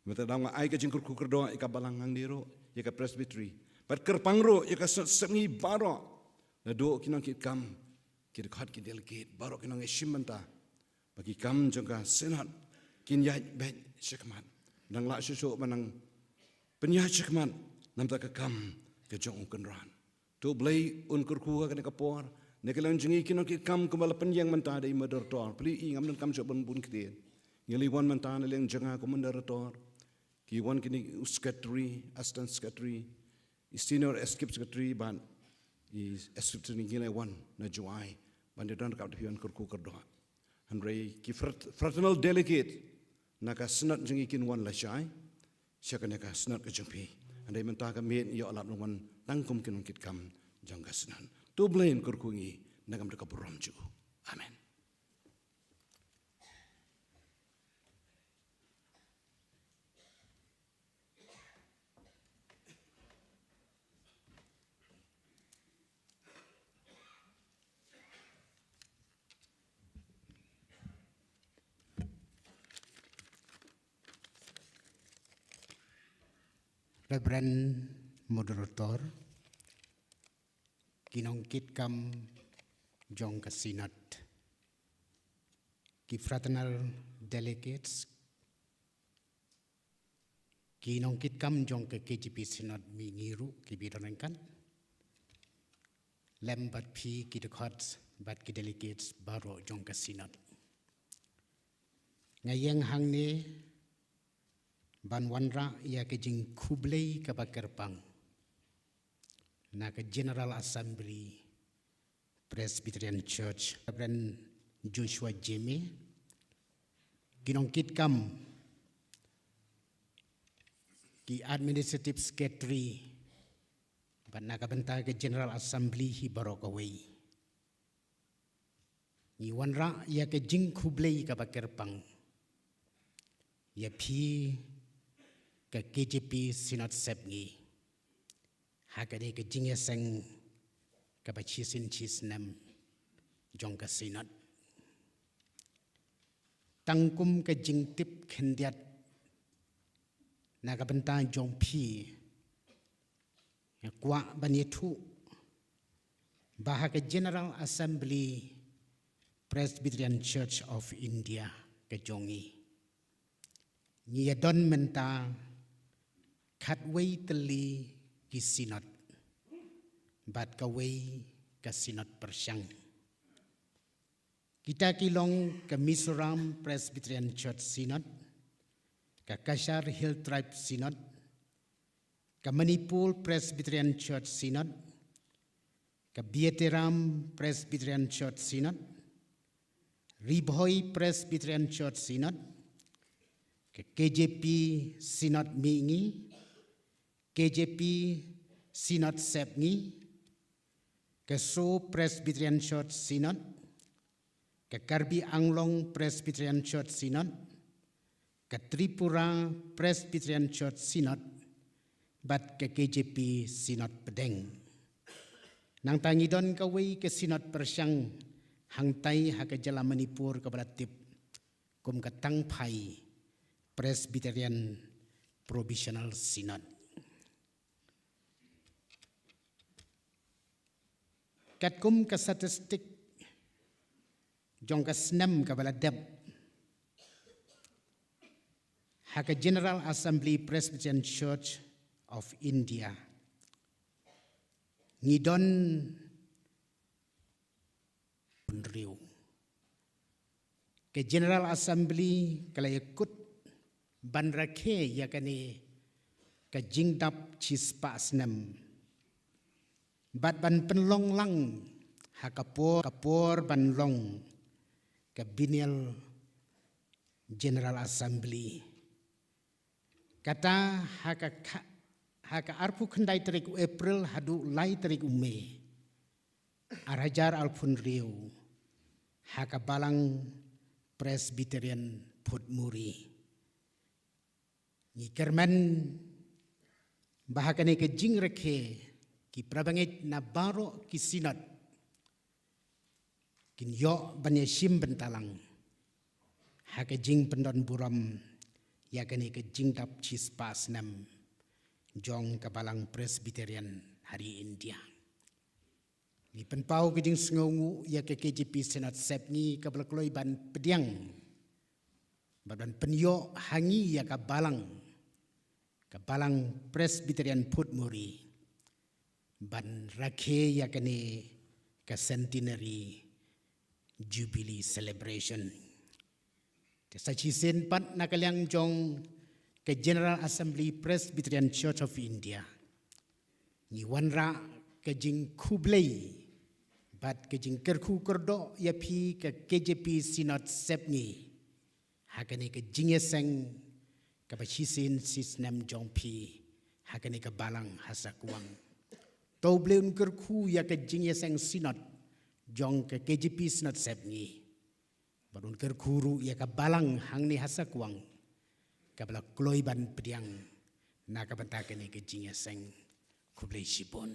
mata dang ai ka jing kur do ka balang hang diro ya ka presbytery bat kerpangro ya ka sengi baro na do kinang kit kam kit khat ki delegate baro kinang shimanta bagi kam jangka senat kinyat bet syekmat nang la susu manang penyah syekmat nam ta ka kam ke jong kenran to blai un kurku ka ne kapor ne kelang jingi kinok kam kumbala penyang manta dai moderator pli i ngam nan kam jo bun bun kidien ngeli wan manta ne leng janga ko moderator ki wan kini secretary, assistant secretary, senior escape secretary ban i escape ni gila wan na juai ban de don ka de pion kurku kerdoa. Handrei ki fraternal delegate naka senat jengi kin wan la shai syakane ka senat ka jengpi. Andai mentah ka met yo alat wan tangkum kin kit kam jangga senan. Tu blain kurku ngi nagam de ka buram ju. Amen. Reverend Moderator, kinongkit kam jong kasinat, ki fraternal delegates, kinongkit kam jong ke KGP Sinat mingiru ki bidanengkan, lembat pi ki dekat bat ki delegates baru jong kasinat. Ngayeng hang ni ban wanra ia ke jing kublei ke bakerpang na ke General Assembly Presbyterian Church Reverend Joshua Jeme kinongkit kam ki Administrative Secretary ban na kabenta ke General Assembly hi barokaway ni wanra ia ke jing kublei ke bakerpang ia pi ke KGP Sinat Sepngi hakade ke jingeseng ke bachisin chisnem jong ke Sinat tangkum ke jingtip kendiat na ke bentang jong pi ya kwa banietu bah ke General Assembly Presbyterian Church of India ke jongi ni don menta katway teli ki Sinat bat kaway ka Sinat persyang kita kilong ke Mizoram Presbyterian Church Sinat ka Kashar Hill Tribe Sinat ka Manipur Presbyterian Church Sinat ka Vietnam Presbyterian Church Sinat Ribhoi Presbyterian Church Sinat ke KJP Sinat Mingi KJP Sinat Sepngi, ke So Presbyterian Church Sinat, ke Karbi Anglong Presbyterian Church Sinat, ke Tripura Presbyterian Church Sinat, bat ke KJP Sinat Pedeng. Nang tangidon kaway ke Sinat Persyang, hangtay ha ke Jala Manipur ke Balatip, kum ke Tangpai Presbyterian Provisional Sinat. Katkum ke statistik jong ke senam ke baladep ha ke General Assembly Presbyterian Church of India ngidon punriu ke General Assembly kala ikut banrake yakani ke jingdap chispa senam bat ban penlong lang ha kapor ban long ke Binial General Assembly kata ha ka arpu khandai tarik April hadu lai tarik Mei arajar alpun riu ha ka balang Presbyterian Putmuri ni kerman bahakane ke jingrekhe ki prabangit na baro ki Sinat kin yo banyesim bentalang ha ke jing pendon buram ya kene ke jing dap chispas nam jong kabalang Presbyterian hari India ni penpau ke jing sengongu ya ke KGP Sinat Sepngi kablakloi ban pediang ban penyo hangi ya kabalang Presbyterian Putmuri ban rakhe yakane ka centenary jubilee celebration te sachi sen pat nakalyang jong ke General Assembly Presbyterian Church of India. Ni wanra ke jing kublei bat ke jing kerku kordo ya pi ke KJP Synod sepni hakane ke jingeseng ke bachisin sisnem jongpi hakane ke balang hasakuang. Tobleun kerku ya ke jingeseng Synod jong ke KJP Synod sepni. Barun kerkuru ya ke balang hangni hasakuang. Kabla kloiban pediang na kabantake ni kejinya seng kublei sipon.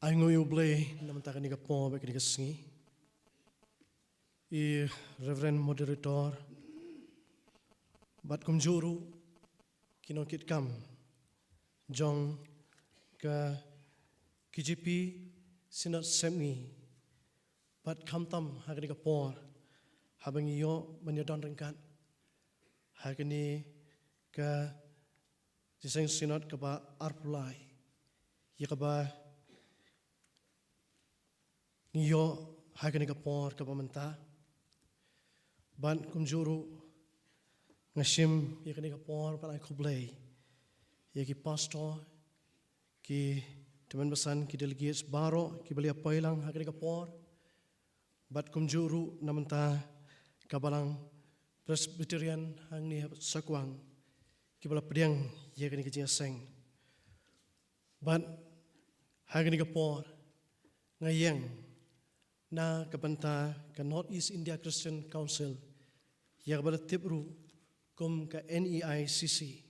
Ay ngoyo blay namantaka ni kapo ba kini kasingi. I Reverend Moderator bat kumjuru kinokit kam jong ke KJP Synod Semni bat kamtam hagani kapor habang iyo menyodon rengkat hagani ke jiseng Synod ke ba arpulai ya ke ba iyo hagani kapor ke pamenta ban kumjuru ngashim ya kani kapor ban ay kublay ya ki pastor ki teman besan ki delegates baro ki beli apa ilang hagani kapor bat kumjuru namanta kabalang Presbyterian hang ni sakwang ki bala pediang ye kani ki seng bat hagani kapor ngayeng na kabanta ka North East India Christian Council ya bala tibru kum ka NEICC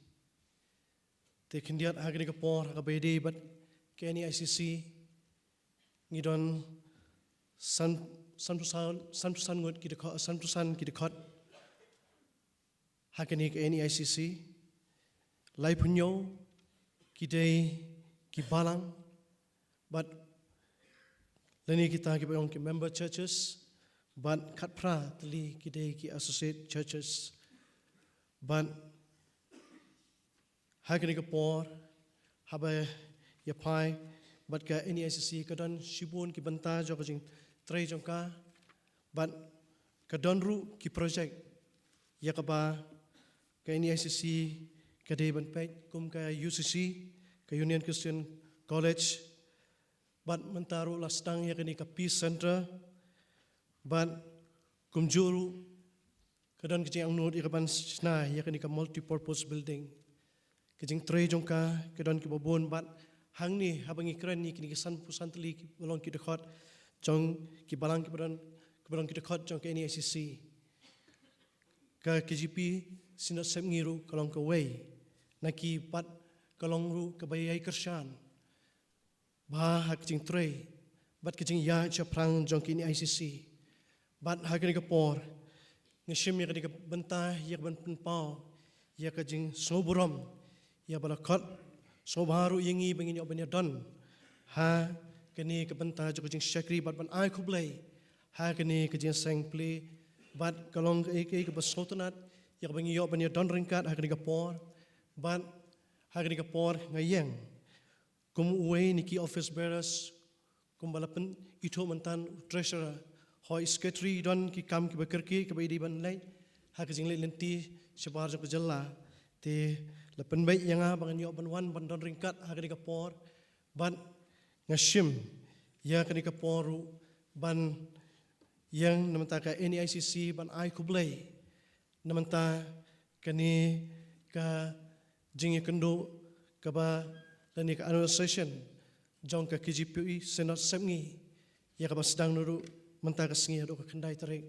te kindiat hagani kapor kabede bat ke NEICC ngidon santusan ngot kidekot hagani ke NEICC lai punyo kidei kibalang but leni kita kipayong ki member churches but katpra tali kidei ki associate churches but hagani kapor habe yapai bat ka NEICC kadon shibun ki banta jo jing trei jongka bat kadon ru ki project yakaba ka NEICC kadei ban pek kum ka UCC ka Union Christian College bat mentaru lastang yakani ka Peace Center bat kumjuru kadon kijing angnod ikaban sna yakani ka multi-purpose building kijing trei jongka kadon ki babon bat hang ni habang ikren ni kini kesan pusan teli balong ki dekat jong ki balang ki balong ki dekat jong ke NEICC ka KJP Synod Semngiru kalong ka way naki pat kalong ru kabayay kersyan bah kijing trei bat kijing ya chaprang jong ki NEICC bat hagani kapor ngishim ya ka benta ya ban penpau ya kijing soburam ya balakot so baru yengi bangin yo banya don ha kini kebenta jo jing syakri bat ban ai kublai ha kini kejing seng play bat kalong ke basotanat ya bangin yo banya don ringkat ha kini kapor bat ha kini kapor ngayeng kum uwe niki office bearers kum balapen ito mantan treasurer hoi secretary don ki kam ki bekerki ke bidi ban lai ha kejing lenti sebar jo kejela te lepen baik yang bangan yo banwan bandon ringkat hagani kapor ban ngashim ya kani kaporu ban yang namanta ka NEICC ban ai kublai namanta kani ka jingi kendo ka ba lani ka annual session jong ka KJP Synod Semngi ya ka ba sedang nuru menta ka singi do ka kendai tarik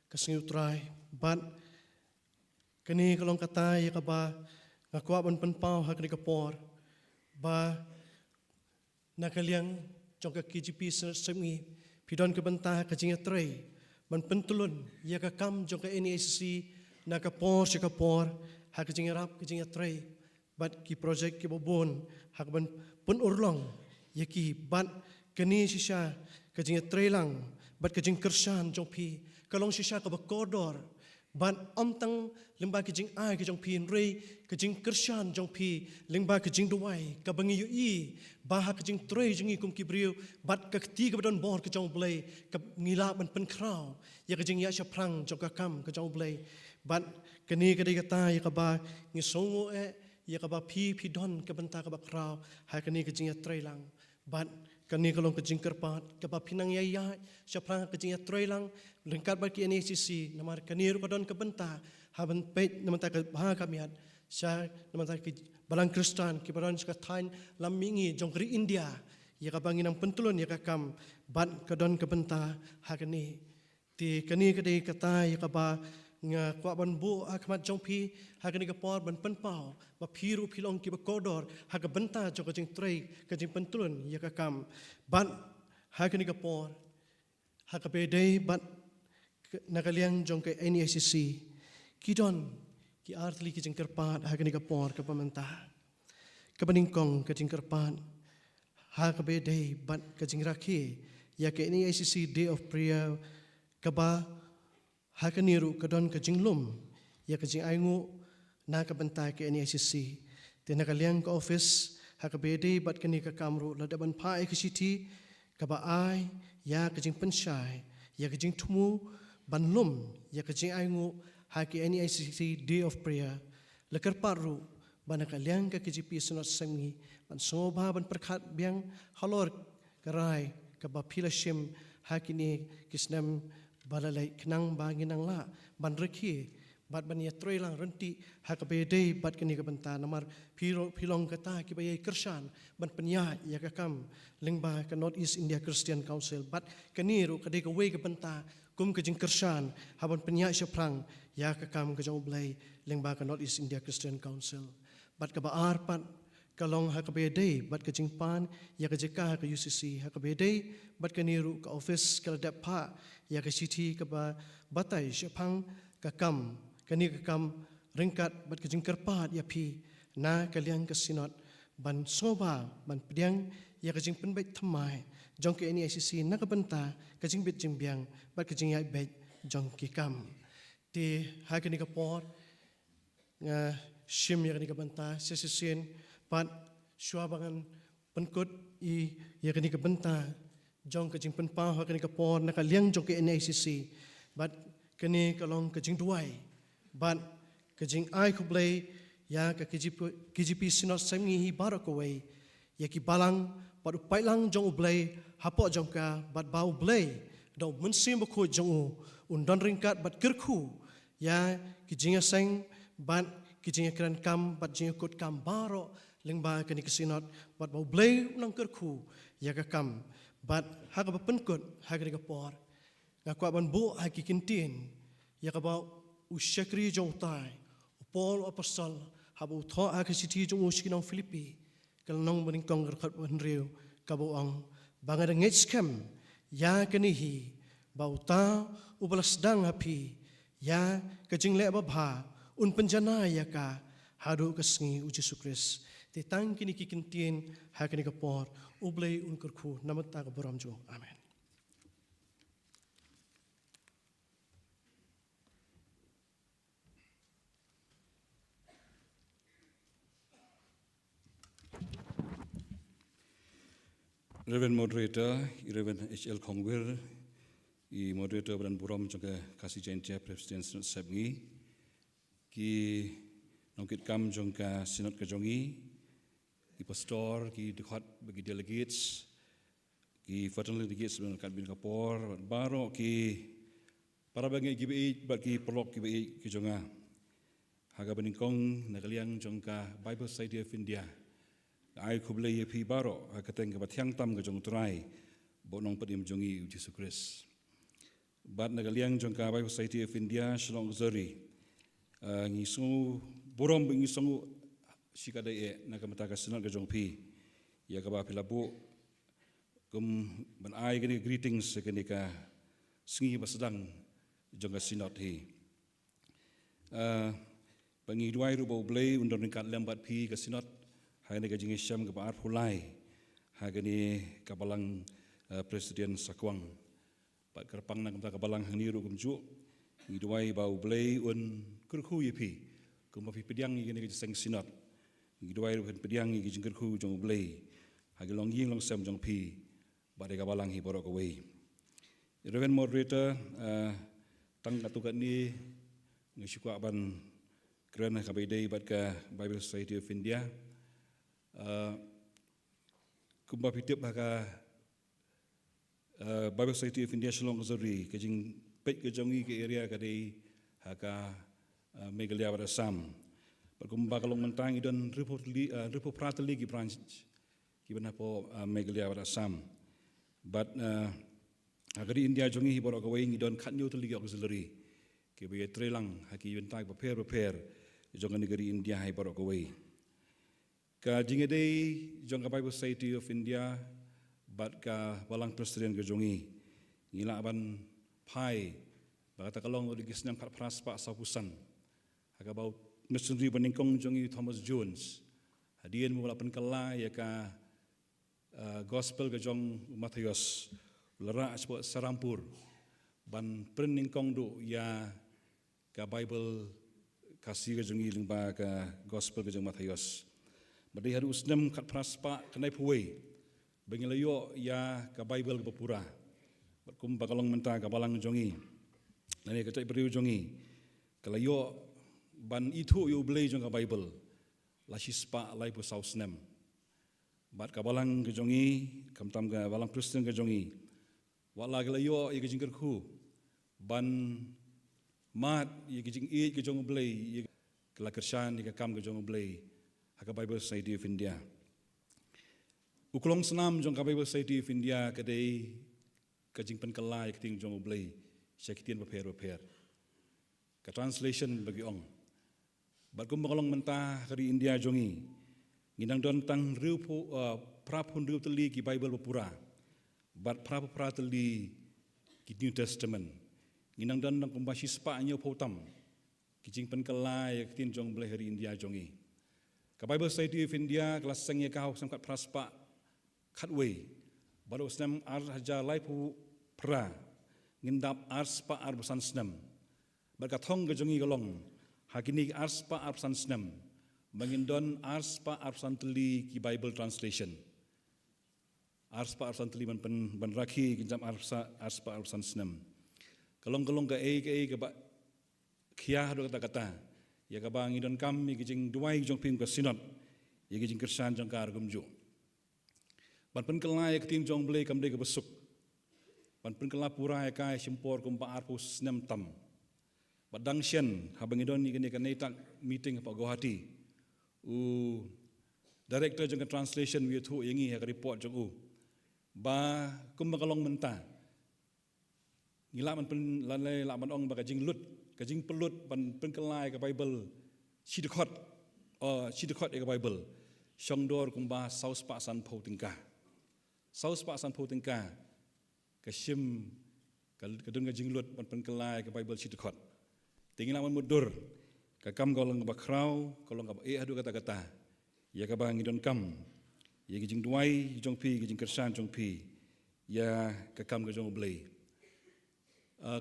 ka singi utrai ban kani kalong kata ya ka ba ngakuat ban penpau hagani kapor ba nakaliang jong ka KJP Synod Semngi pidon ke bentah ka jinga trei ban pentulun ya ka kam jong ka NEICC na kapor si kapor ha ka jinga rap ka jinga trei bat ki project ki bobon ha ban pun urlong ya ki bat kani sisha ka jinga trei lang bat ka jing kersan jong pi kalong sisha ka ba kodor ban om tang lengba ke jing ai ke jong pi rei ke jing kershan jong pi lengba ke jing duai ka bangi yu i ba ha ke jing trei jing i kum ki briu bat ka ti ka don bor ke jong blai ka ngila ban pen krau ya ke jing ya sha prang jong ka kam ke jong blai bat ke ni ke dei ka ta ya ka ba ngi songo ya ka ba pi don ka benta ka ba krau ha ke ni ke jing ya trei lang bat kani kalong ke jing kerpat ka ba pinang ya ya sha prang ke jing ya trei lang lengkat ba ki NACC namar kani ru ka don ka benta haban pet namata ka ba kamiat sha namata ki balang Kristan ki baran ka thain lamingi jongri India ya ka bangin ang pentulon ya ka kam ban ka don ka benta ha kani ti kani ka dei kata ya ka ba nga kwa ban bu akmat jongpi ha kani ka por ban penpau ba phiru philong ki ba kodor ha ka benta jo ka jing trei ka jing pentulon ya ka kam ban ha kani ka por ha ka be dei ban nakaliang jong ka NACC kidon ki artli ki jing kerpat ha kani ka por ka pamenta ka baningkong ka jing kerpat ha ka be dei ban ka jing rakhi ya ka NACC day of prayer ka ba ha ka niru ka don ka jing lum ya ka jing aingu na ka benta ka NACC te nakaliang ka office ha ka be dei bat ka ni ka kamru la daban pa e ka siti ka ba ai ya ka jing penshai ya ka jing tumu ban lum ya ka jing aingu ha ki NACC day of prayer la karparu ban nakaliang ka KGP sunat sangi ban soba ban perkhat biang halor karai ka ba phila shim ha ki ni kisnam balalai kenang bangin ang la ban rekhi bat ban ya troi lang renti ha ka be dei bat kini ka benta namar philong kata ki bayai kershan ban penya ya ka kam lengba ka North East India Christian Council bat kani ru ka dei ka we ka benta kum ka jing kershan ha ban penya sha prang ya ka kam ka jong blai lengba ka North East India Christian Council bat ka ba ar pat kalong ha ka be dei bat ka jing pan ya ka jeka ha ka UCC ha ka be dei bat kani ru ka office ka dap pa ya ka siti ka ba batai syapang ka kam kani ka kam ringkat bat ka jing kerpat ya pi na kaliang ka sinot ban soba ban pediang ya ka jing penbait thamai jong ke NACC na ka benta ka jing bit jing biang bat ka jing ya bet jong ki kam ti ha kani ka por nga shim ya kani ka benta sesisen pat swabangan penkut I ya kani ka benta jong ka jing penpa ha kani ka por na ka liang jong ke NACC bat kani ka long ka jing duai bat ka jing ai ku blai ya ka KGP sinot sangi hi barak away ya ki balang pat upai lang jong blai hapo jong ka bat bau blai do munsim ko jong undon ringkat bat kerku ya ki jing sang bat ki jing kran kam bat jing kot kam baro lengba kani ka sinot bat bau blai nang kerku ya ka kam bat ha ka penkut ha ka ka por nga kwa ban bu ha ki kintin ya ka ba usyakri jong tai Paul apostol ha bu tho ha ka siti jong uskinong Filipi kal nong meningkong khat ban riu ka bu ang bangada ngetskem ya kani hi bau ta ubalas dang api ya ka jing le ba bha un penjana ya ka hadu ka sngi u Jesu Kris te tang kini ki kintin ha kani ka por ublei un kurku namata ka boram jo amen. Reverend Moderator, Reverend H.L. Kongwir, I Moderator Badan Buram juga kasih janji Presiden Sinod Sabngi, ki nongkit kam jongka Sinod Kejongi, ki pastor, ki dekat bagi delegates, ki fraternal delegates dengan bin kapor, baru ki para bagi GBI bagi perlok GBI kejonga, haga beningkong nakaliang jongka Bible Society of India. Ai kublai pi baro kateng ke batiang tam ke jong trai bonong padim jongi Jesu Kris bat nagaliang jong ka Bible Society of India Shalong Zori ngisu borom ngisu sikada e nakamata ka senat ke jong pi ya ka ba pilabu kum ban ai gani greetings ke ni ka singi basedang jong ka sinat hi pangi duai ru bo blai undon ringkat lambat pi ke sinat hai ni kajing Isyam ke baar pulai hai ni kabalang Presiden Sakwang pat kerpang nak ta kabalang hang niru kumju Ngiduai bau blei un kurku yepi. Kumba pi pediang i gini seng sinot. Ngiduai ruhen pediang i gijing kurku jong blei. Hagi long ying long sem jong pi. Badai kabalang hi borok away. Reverend moderator tang katukat ni ngisukwa ban kerana kabaidai bat ka Bible Society of India. Kumba pi tiap haka Bible Society of India Shillong Zori kajing pet kejongi ke area kadai haka Meghalaya pada Assam. Berkumba kalong mentang idon ripo prateli ki branch kibana po Meghalaya pada Assam. But agari India jongi hi borok away idon khatnyo teli auxiliary ke be trelang haki bentai prepare jongan negeri India hi borok away. Ka jingedei jong ka Bible Society of India bat ka walang presiden ke jongi ngila ban pai bakata kalong lagi senam kat praspa saupusan haka bau missionary baningkong jongi Thomas Jones hadian mula penkala ya ka gospel ke jong Matthias lera sebut sarampur ban peningkong do ya ka Bible kasih ke jongi lingba ka gospel ke jong Matthias badai hari usnam kat praspa kenai puai bengilayo ya ka Bible ke pura berkumpa kalong mentah ka balang jongi nani ka cai beriu jongi kalayo ban itu yo blei jong ka Bible la sispa lai pu sausnem bat ka balang ke jongi kamtam ka balang Kristen ke jongi wala kalayo ye ke jingker khu ban mat ye ke jing ke jong blei ye kala kersan ye ka kam ke jong blei haka Bible Society of India. Ukulong senam jong ka Bible Society of India kadai kajing penkelai keting jong blei syakitian beper. Ka translation bagi ong. Bat kum bakalong mentah kari India jongi. Nginang don tang riu prapun riu teli ki Bible bepura. Bat pra teli ki New Testament. Nginang don nang kumbasi spa nyo potam. Kijing penkelai keting jong blei hari India jongi. Ka Bible Society of India kelas sengye kau sangkat praspa khatway baru senam ar haja laipu pra ngindap arspa arbusan senam berkathong gejongi galong hakini arspa arbusan senam mengindon arspa arbusan teli ki Bible translation arspa arbusan teli ban rakhi kinjam arspa arbusan senam kalong ke ba khia do kata ya ka bang idon kam mi kijing duai jong ping ka sinot ya kijing kersan jong ka argumju ban pen kala ya keting jong blei kam de ka besuk ban pen kala pura ya kai simpor kumpa arpus nem tam badang shen habang idon ni kene kanai tak meeting pa Guwahati director jong ka translation wi thu yangi ya ka report jong ba kum kalong menta ngila man pen lalai la man ong ba ka jing lut kajing pelut ban penkelai ke Bible sidekot ke Bible syongdor kumba saus pa san pho tingka ke sim kadun kajing lut ban penkelai ke Bible sidekot tingila man mudur ka kam golong ba krau kolong ka adu kata-kata ya ka bang idon kam ya kajing duai jong pi kajing kersan jong pi ya ka kam ka jong blei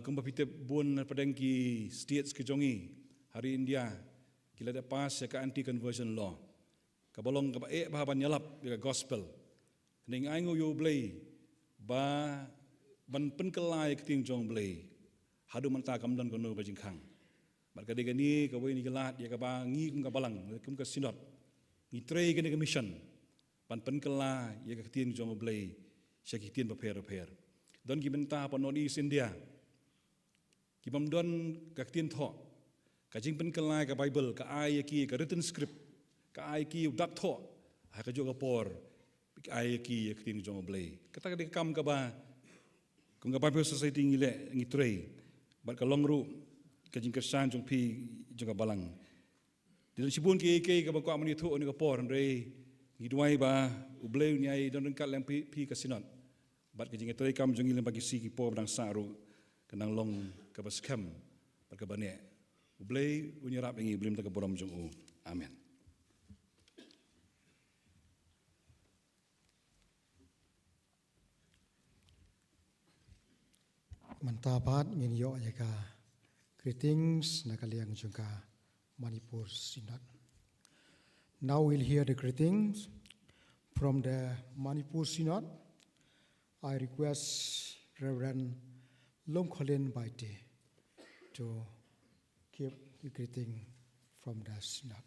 kumba pite bun padang ki states ke jongi hari India kila da pas ya ka anti conversion law ka bolong ka ba ban nyalap ya gospel ning aingo yo blei ba ban penkelai keting jong blei hadu manta kam dan kono ba jingkhang bar ka de ni ka we ni gelat ya ka ba ngi kum ka balang kum ka sinot ngi trei ke ni mission ban penkelai ya ka keting jong blei syakitien beper don ki benta pa North East India Kibam don kaktin tho kajing penkelai ka Bible ka ai ki ka written script ka ai ki dak tho ha ka joga por ai ki kaktin jong blei kata ka kam ka ba kung ka Bible Society ngile ngitrei bar ka longru kajing kersan jong pi joga balang din sibun ki ka ba kwa mani tho ni ka por ndrei ngidwai ba ublei ni ai don kat lang pi ka sinot bat kajing ngitrei kam jong ngile bagi si ki por dang saru kenang long kabas kam perkabane ublei unyarap ingi blim ta kaboram jong amen Mantapat ngin yo ya ka Greetings nakaliang jungka Manipur Synod. Now we'll hear the greetings from the Manipur Synod. I request Reverend Lomkholin Baite to give the greeting from the Synod.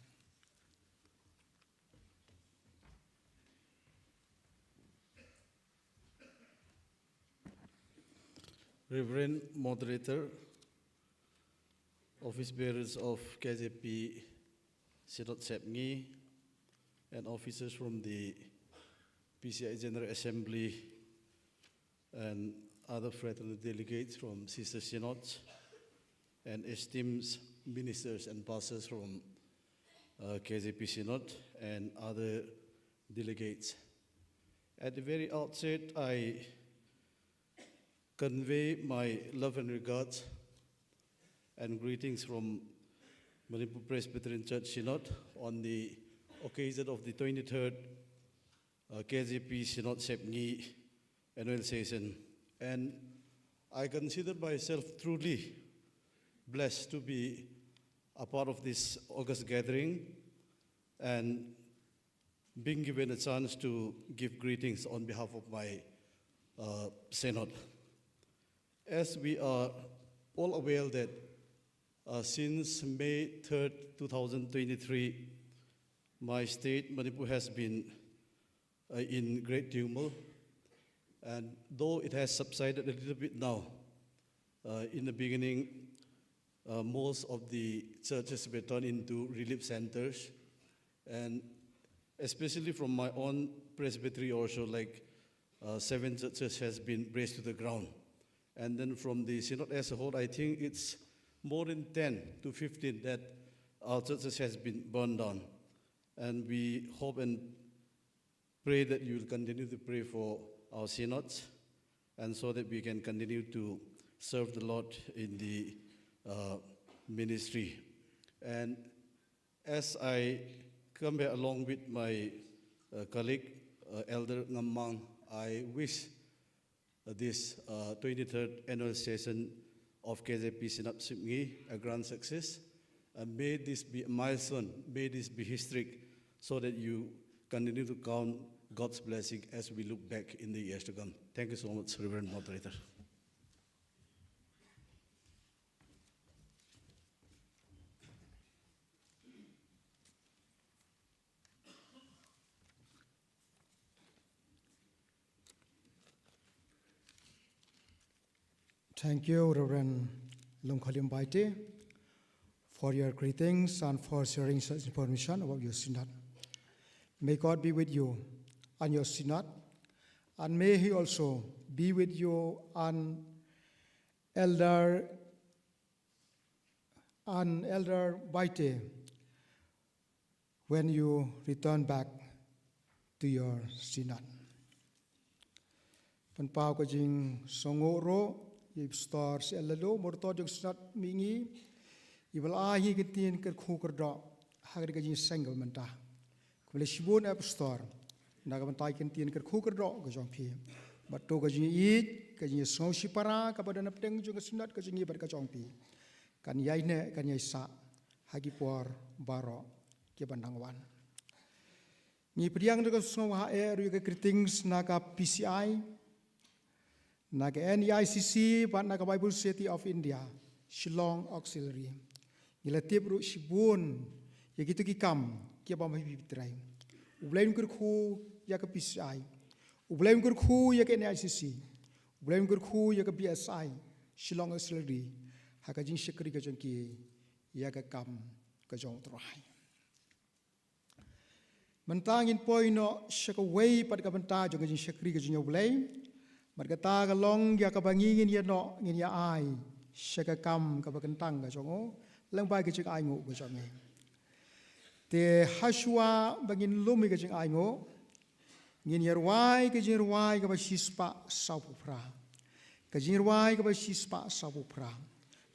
Reverend Moderator, Office Bearers of KJP Synod Sepngi, and officers from the PCI General Assembly and other fraternal delegates from sister synods, and esteemed ministers and pastors from KJP Synod and other delegates. At the very outset, I convey my love and regards and greetings from Manipur Presbyterian Church Synod on the occasion of the 23rd KJP Synod Sepngi annual session. And I consider myself truly blessed to be a part of this August gathering and being given a chance to give greetings on behalf of my synod. As we are all aware that since May 3rd, 2023, my state, Manipur, has been in great turmoil, and though it has subsided a little bit now, in the beginning, most of the churches were turned into relief centers, and especially from my own presbytery also, like 7 churches has been razed to the ground. And then from the synod as a whole, I think it's more than 10 to 15 that our churches has been burned down. And we hope and pray that you will continue to pray for our synods, and so that we can continue to serve the Lord in the ministry. And as I come here along with my colleague, Elder Ngamang, I wish this 23rd annual session of KJP Synod Sepngi a grand success. And may this be a milestone, may this be historic, so that you continue to count God's blessing as we look back in the years to come. Thank you so much, Reverend Moderator. Thank you, Reverend Lomkholin Baite, for your greetings and for sharing such information about your synod. May God be with you and your synod, and may He also be with you and Elder Baite when you return back to your synod. Penpau ko jing songoro yip star si elalo morto jong synod mingi ibal ahi kitin ker khu kerdo hagri ka jing single menta kumle shibun ap star naga mentai kitin ker khu kerdo ko jong pi bato ka jing it ka jing song sipara ka badan apteng jong synod ka jing ibat ka jong pi kan yai ne kan yai sa hagi por baro ke bandangwan ni priang de song ha e ru ka greetings naga PCI naga NEICC but naga Bible Society of India Shillong Auxiliary nila tip ru shibun ya gitu ki kam ki ba mai bitrai ublaim kur khu ya ka PCI ublaim kur khu ya ka NEICC ublaim kur khu ya ka BSI Shillong Auxiliary ha ka jing shikri ka jong ki ya ka kam ka jong trai mentangin poino shaka way pat ka benta jong jing shikri ka jing ublaim Margata ka long ya ka bangingin ya no ngin ya ai shaka kam ka bakantang ka jongo lang bai ka chik ai ngo ka jonge te hashwa bangin lumi ka chik ai ngo ngin ya ruai ka jing ruai ka ba shispa sapu pra ka jing ruai ka ba shispa sapu pra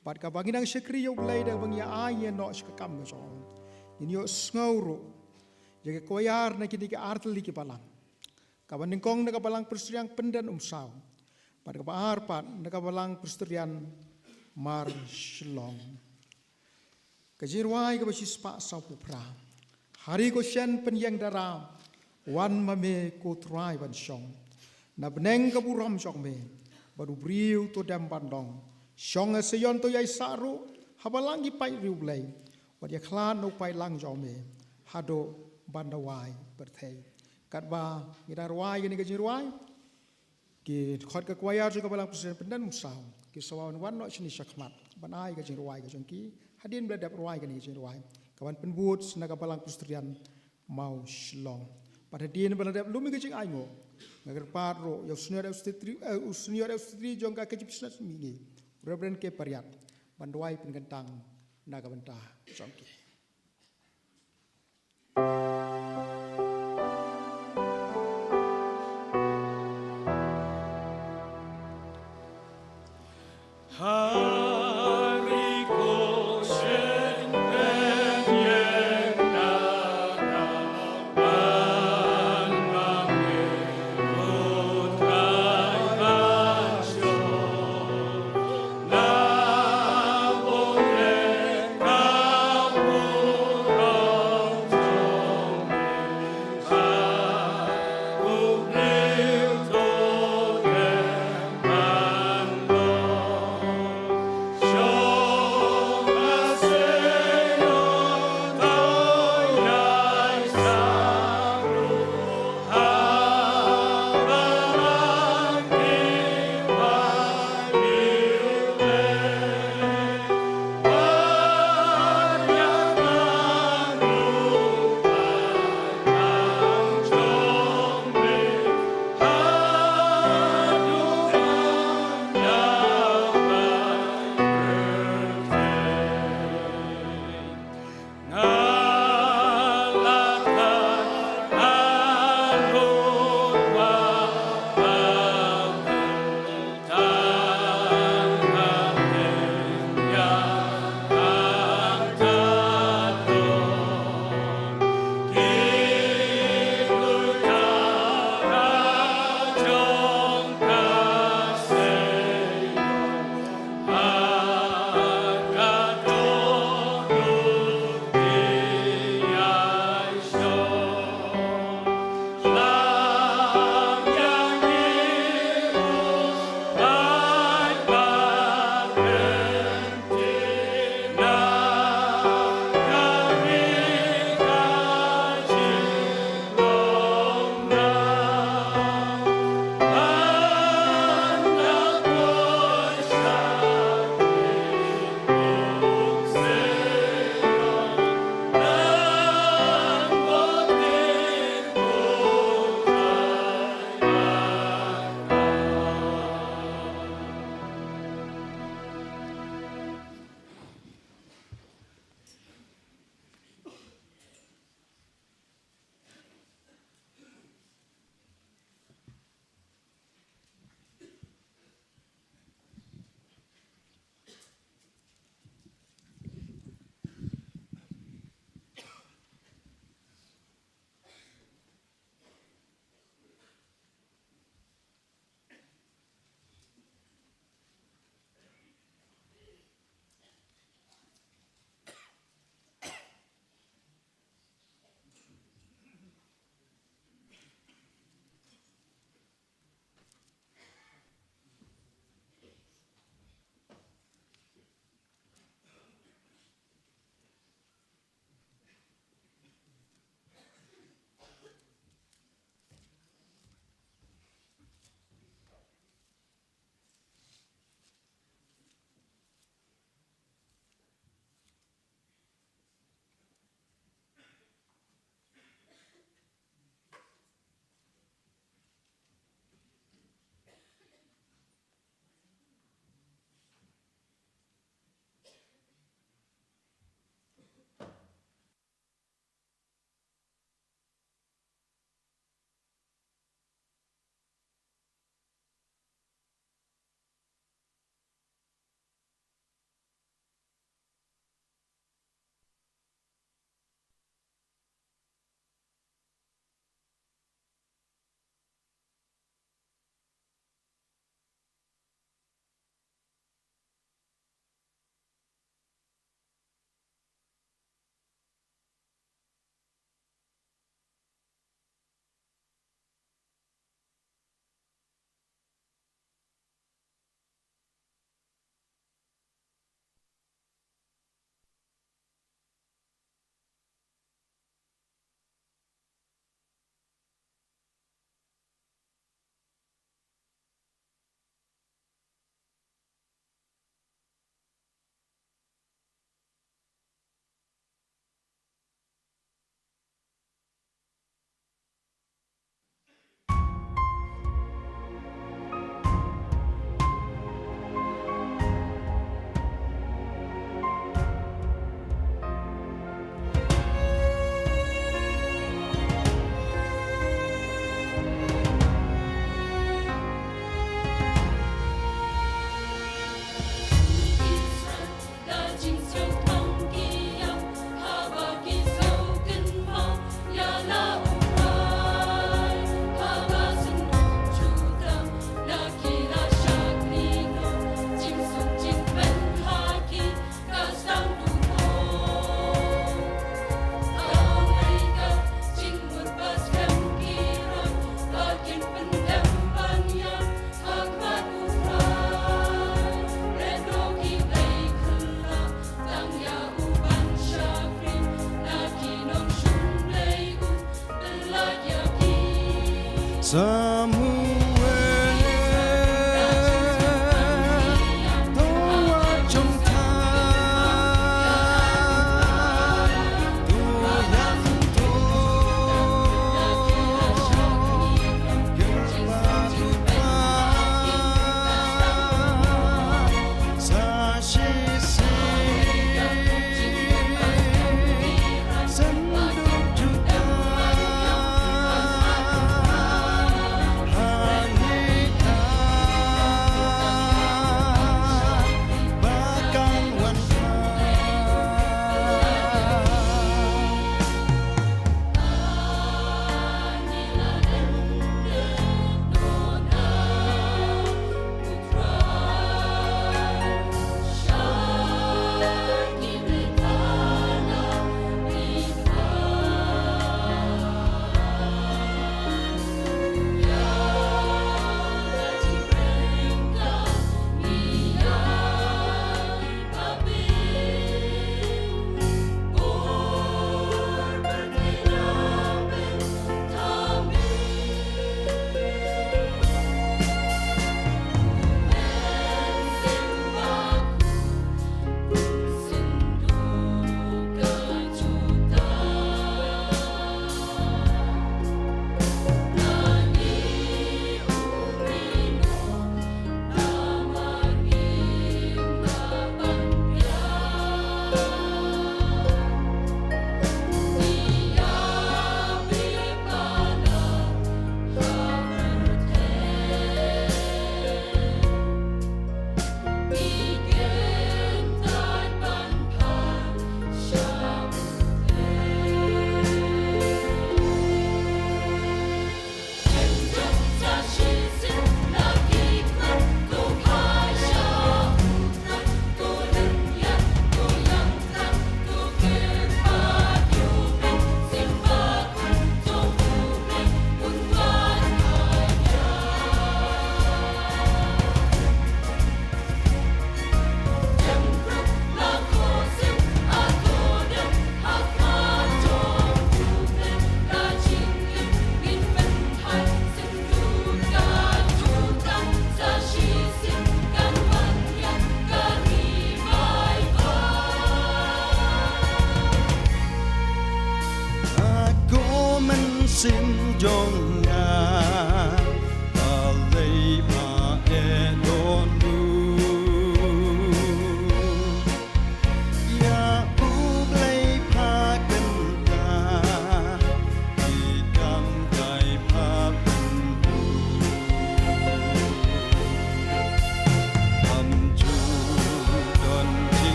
bat ka banginang shakri yo blai da bang ya ai ya no shaka kam ka jongo ngin yo sngauro ya ka koyar na kini ka artli ki palang kaban ningkong nagabalang perserian pendan umsaw pada kabar pat nagabalang perserian mar shlong kajirwai ka basi spa sau pupra hari ko shen penyang dara wan mame ko trai ban shong na beneng ka buram shong me baru briu to dam bandong shong seyon to yai saru habalangi pai riu blai wadia klan no pai lang jong me hado bandawai berthei katba ngidarwai gani kajirwai ki khot ka kwaya ju ka balang presiden pendan musau ki sawan wan no chini shakmat banai ka jirwai ka jongki hadin bladap ruai ka ni jirwai kawan penbut naga balang presiden mau shlong pada din bladap lumi ka jing aingo ngagar patro yo senior ustri jong ka kejip snat mingi reverend ke pariat bandwai pengentang naga bentah jongki Now,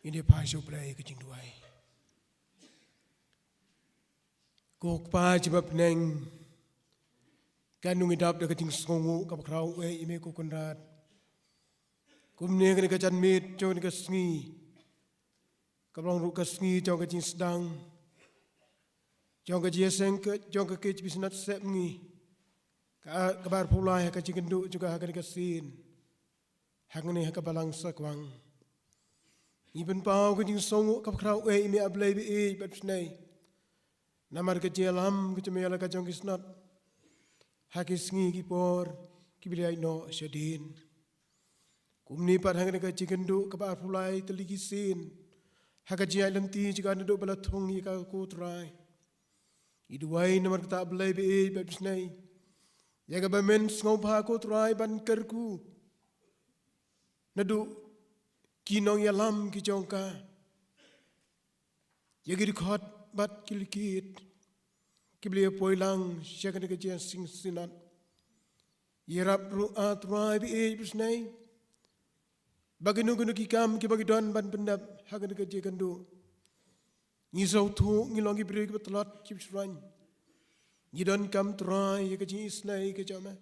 ini pasio play ke jing duai. Kok pa jibab neng kanung idap de ke jing songu ka krau ime ko konrad. Kumne ke jan mit jo ke sngi. Kablong ru ke sngi jo ke jing sedang. Jo ke jeseng ke jo ke bisnat sep ngi. Kabar pulai ka jing ndu juga ka ke sin. Hangane ka balang sakwang. Iben pau ke jing songu ka krau ime ablai bi bat snai. Namar ke jelam ke cemela ka jong kisnat. Hakis ngi ki por ki bilai no syadin. Kumni pat hangane ka jigendu ka ba pulai teligi sin. Haka jia lenti jika ndu bala thong ka ko trai. Iduai namar ka ablai bi bat snai. Ya ka ba men ngau pa ko trai ban kerku. Nadu kinong yalam ki jongka. Ya ki khot bat kilikit kibli poilang syakane ke jian sing sinat yerap ru atrai bi e bisnai bagi nu ki kam ki bagi don ban pendap hakane ke jian do ni sau thu ni longi bri ke tlat ki sran ni don kam trai ke ji isnai ke jama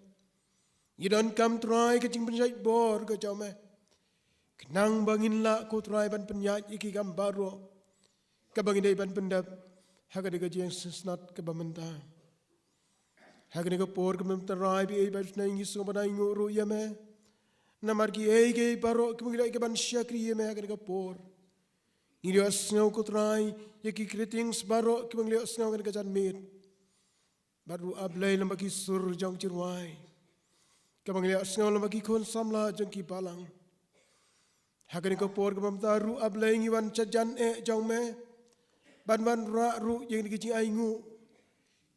ni don kam trai ke jing penjai bor ke jama kenang bangin la ko trai ban penyat iki kam baro kabang indai ban pendap hagade ga jeng snat ke bamenta hagade ga por ke bamenta rai bi ba snai ngi so bana ngo ru yame namar ki ei ke baro ke ngi ke ban syakri yame hagade ga por ngi dio snow ko trai ye ki kritings baro ke ngi snow ga jan mit baru ablai lamba ki sur jong chirwai kabang ngi snow lamba ki kon samla jong ki balang hagade ga por ke bamenta ru ablai ngi wan chajan jong me ban ra ru yang dikicing aingu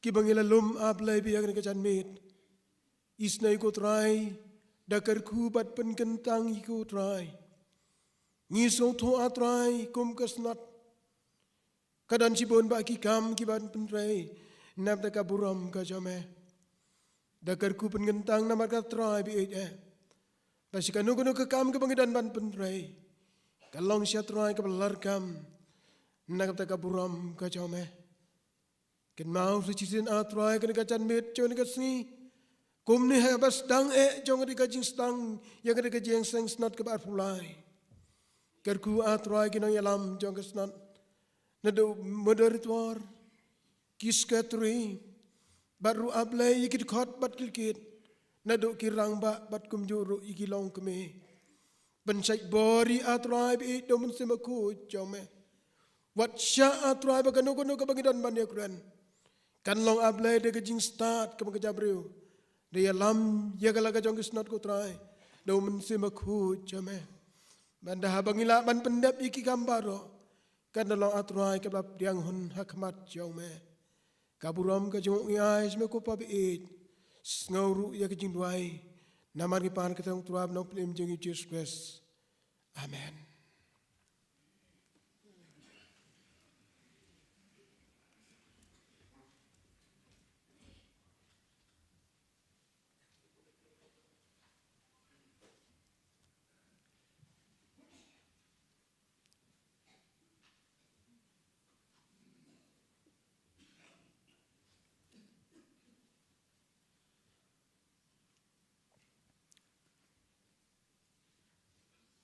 ki bangila lum ablai bi yang dikacan mit isnai ko trai dakar ku bat pen kentang iku trai ngisong tho atrai kum kasnat kadan cibon ba ki kam ki ban pen trai nab da kaburam ka jame dakar ku pen kentang namar ka trai bi pasikan nu ka kam ke bangidan ban pen trai kalong sia trai ka belar kam nak tak kaburam kacaume, ken mau secisin atrai ken kacan mit cun kasni, kumni habas dang jong di kacing stang, yang di kacing seng snat kebar pulai, kerku atrai ken yalam jong kasnat, nado moderituar, kis katri, baru ablai ikit khot bat kilkit, nado kirang bat kumjuru ikilong keme, pensai bori atrai bi domun semaku jome. Wat sya atrai bagano ka bagidan ban yakran kan long ablai de jing start ka jabriu de lam yagala ka jong snat ko trai do men simakhu jame banda habangila ban pendap iki gambaro kan long atrai ka bab diang hun hakmat jome kaburam ka jong ai sme ko pa bi ngauru ya ka jing duai namar ki pan ka tong tuab no plim jing Jesus Christ amen.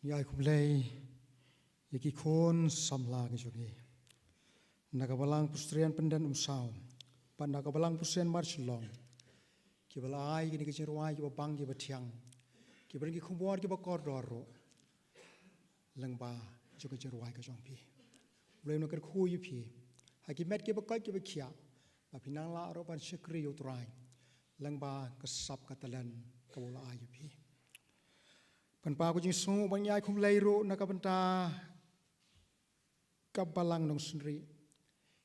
Yai kublai yaki kon samla ke jogi nagabalang pustrian pendan umsau pan nagabalang pustrian marchlong ki balai ki ke jirwai ki bang ki batiang ki bring ki kumbor ki bakor doro langba jogi jirwai ka jongpi blai no ker khu yu pi haki met ki bakai ki bakia ba pinang la ro ban shikri utrai langba kasap katalan kawula ayu pi pan pa ko jing sung ban yai khum leiro nakabanta kabalang nong sunri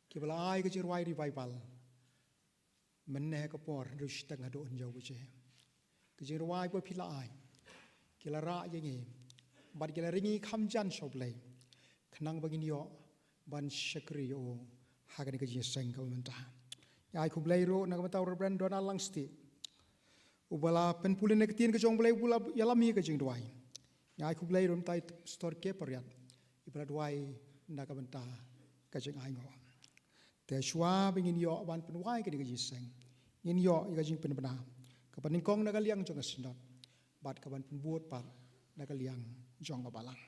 ki bala ai ke jirwai revival menne ka por rush tang ado onjau che ke jirwai po phila ai ki la ra yengi bad ki la ringi kham jan soblai khnang bagin yo ban shakri yo hagan ke jiseng ka menta yai khum leiro nakabanta reverend Donald Langsti ubala pen pulin ne ketien ke jong blai pula yalami ke jing duai nyai ku blai rom tai stor ke pariat ibarat wai nak benta kajing ai ngo te shwa bingin yo ban penwai ke digi seng ngin yo i kajing pen bena kapan kong nak liang jong asinot bat kapan penbuat par nak liang jong balang.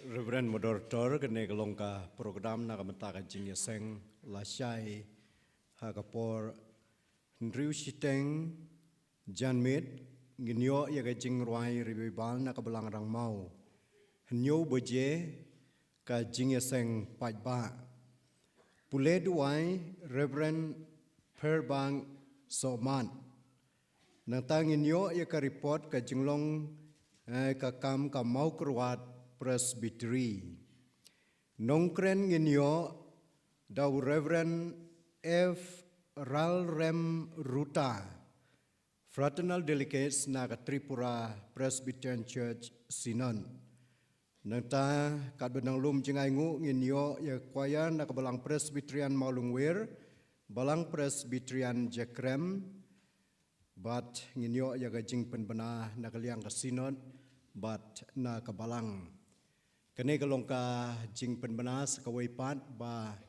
Reverend Moderator kene kelongka program na kamenta kajing yeseng lasai hakapor Ndriu Siteng Janmit nginyo ya kajing ruai ribibal na kabelang rang mau Nyo boje kajing yeseng pajba Pule duai Reverend Perbang Soman Nang nginyo ya ka report kajing long kakam kamau keruat Presbytery. Nongkren nginyo daw Reverend F. Ralrem Ruta, Fraternal Delegates na Tripura Presbyterian Church Sinon. Nangta kadbenang lum jingai ngu nginyo ya kwaya na kabalang Presbyterian Maulungwir, balang Presbyterian Jekrem, bat nginyo ya gajing penbena na kaliang kasinon, bat na kabalang. Kene kalongka jing penbenas kawaipat ba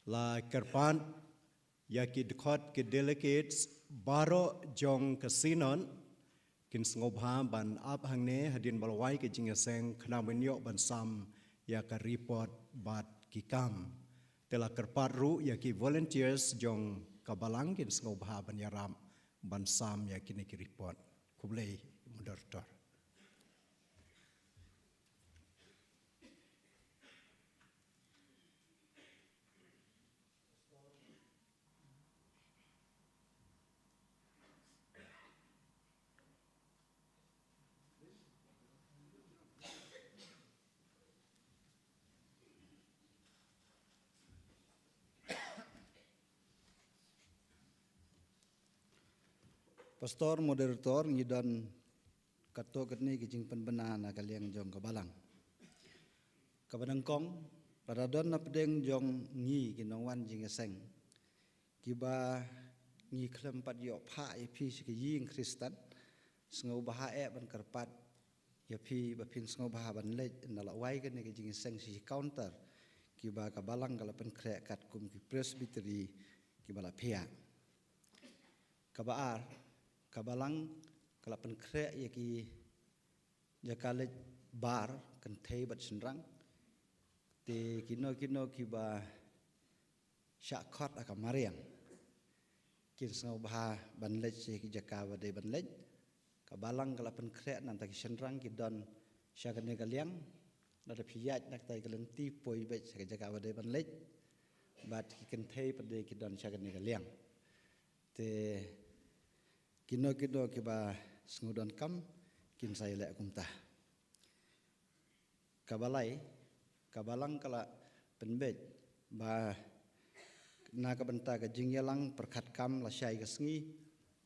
la kerpan yaki dekot ke delegates baro jong kasinon kin ngobha ban ap hangne hadin balwai ke jing seng khna menyo ban sam ya ka report bat kikam tela kerpat ru yaki volunteers jong kabalang kin ngobha ban yaram ban sam yaki ne ki report kublei moderator. Pastor Moderator ngidon kato ketni kijing penbena na kaliang jong kabalang. Kabadangkong radadon na pedeng jong ngi kinongwan jing eseng. Kiba ngi kelempat yo pa epi siki ying Kristen sengau baha ban kerpat yapi bapin sengau baha ban lej nala wai kan ni kijing eseng si counter kiba kabalang kalapan krek kat kum ki presbytery kiba la pia. Kabaar kabalang kalapan krek yaki jakalet bar kan thei bat senrang te kino kiba syakot aka mariang kin sengau baha ban lej yaki jakawa de ban lej kabalang kalapan krek nan taki senrang kidon syakane kaliang nada piyaj nak tai kalenti poi bet saka jakawa de ban lej bat kan thei pade kidon syakane kaliang te kino kiba sengudon kam kin saya lek kumtah kabalang kala penbet ba na kabenta ka jingyalang perkat kam la syai kasngi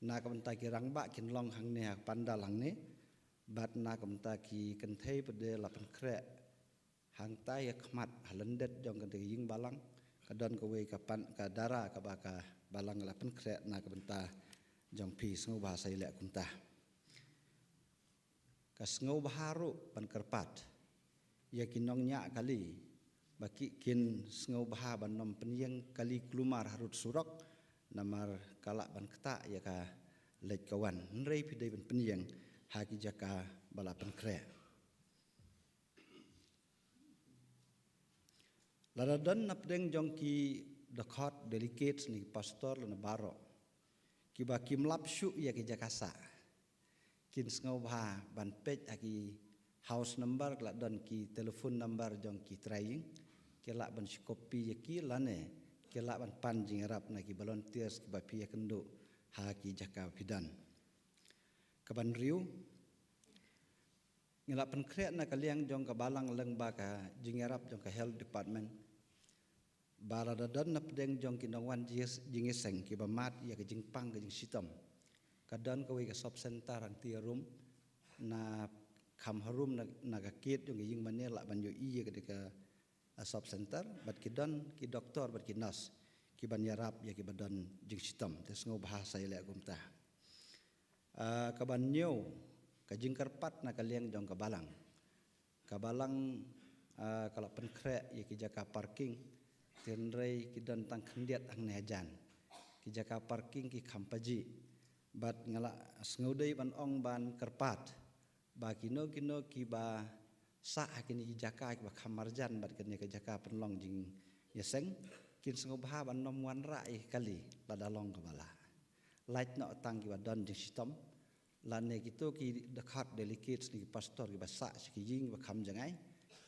na kabenta ki rangba kin long hang ne hak panda lang ne bat na kabenta ki kenthei pede la pen krek hang tai khmat halendet jong kan ying balang kadon ka we ka pan ka dara ka ba ka balang la pen krek na kabenta jong pi sengau bahasa ilek kuntah ka sengau baharu pan kerpat ya kinong nya kali baki kin sengau baha ban nom penyeng kali kelumar harut surok namar kalak ban keta ya ka lej kawan nrei pidai ban penyeng haki jaka balapan kre ladadon napdeng jong ki dekot delegates ni pastor lana baro kiba kim lapsu ya ki jakasa kin sengau bah ban pej aki house number kelak don ki telefon number jong ki trying kelak ban kopi ya ki lane kelak ban pan jing arab na ki volunteers kiba pi kendo ha ki jaka pidan kaban riu ngelak pan krek na kaliang jong ka balang leng ba ka jing arab jong ka health department baradadon na pedeng jong kinongwan jing eseng ki bamat ya ke jing pang ke jing sitom kadon ka we ka sop center ang ti room na kham harum na ka kit jong jing manela ban yo iya ke ka sop center bat kidon ki doktor bat ki nurse ki ban yarap ya ki badon jing sitom tes ngo bahasa ile agumta ka ban nyo kajing kerpat na kaliang jong kabalang kalau penkrek ya kijaka parking tenrei kidan tang kendiat ang nejan kijaka parking ki kampaji bat ngala sngaudai ban ong ban kerpat ba kino ki ba sa kini kijaka ki ba kamarjan bat kini kijaka penlong jing yeseng kin sngobaha ban nom wan rai kali ladalong kabala light no tang ki ba don jing sistem lane gitu ki dekat delicate ni pastor ki ba sa ki jing ba kam jangai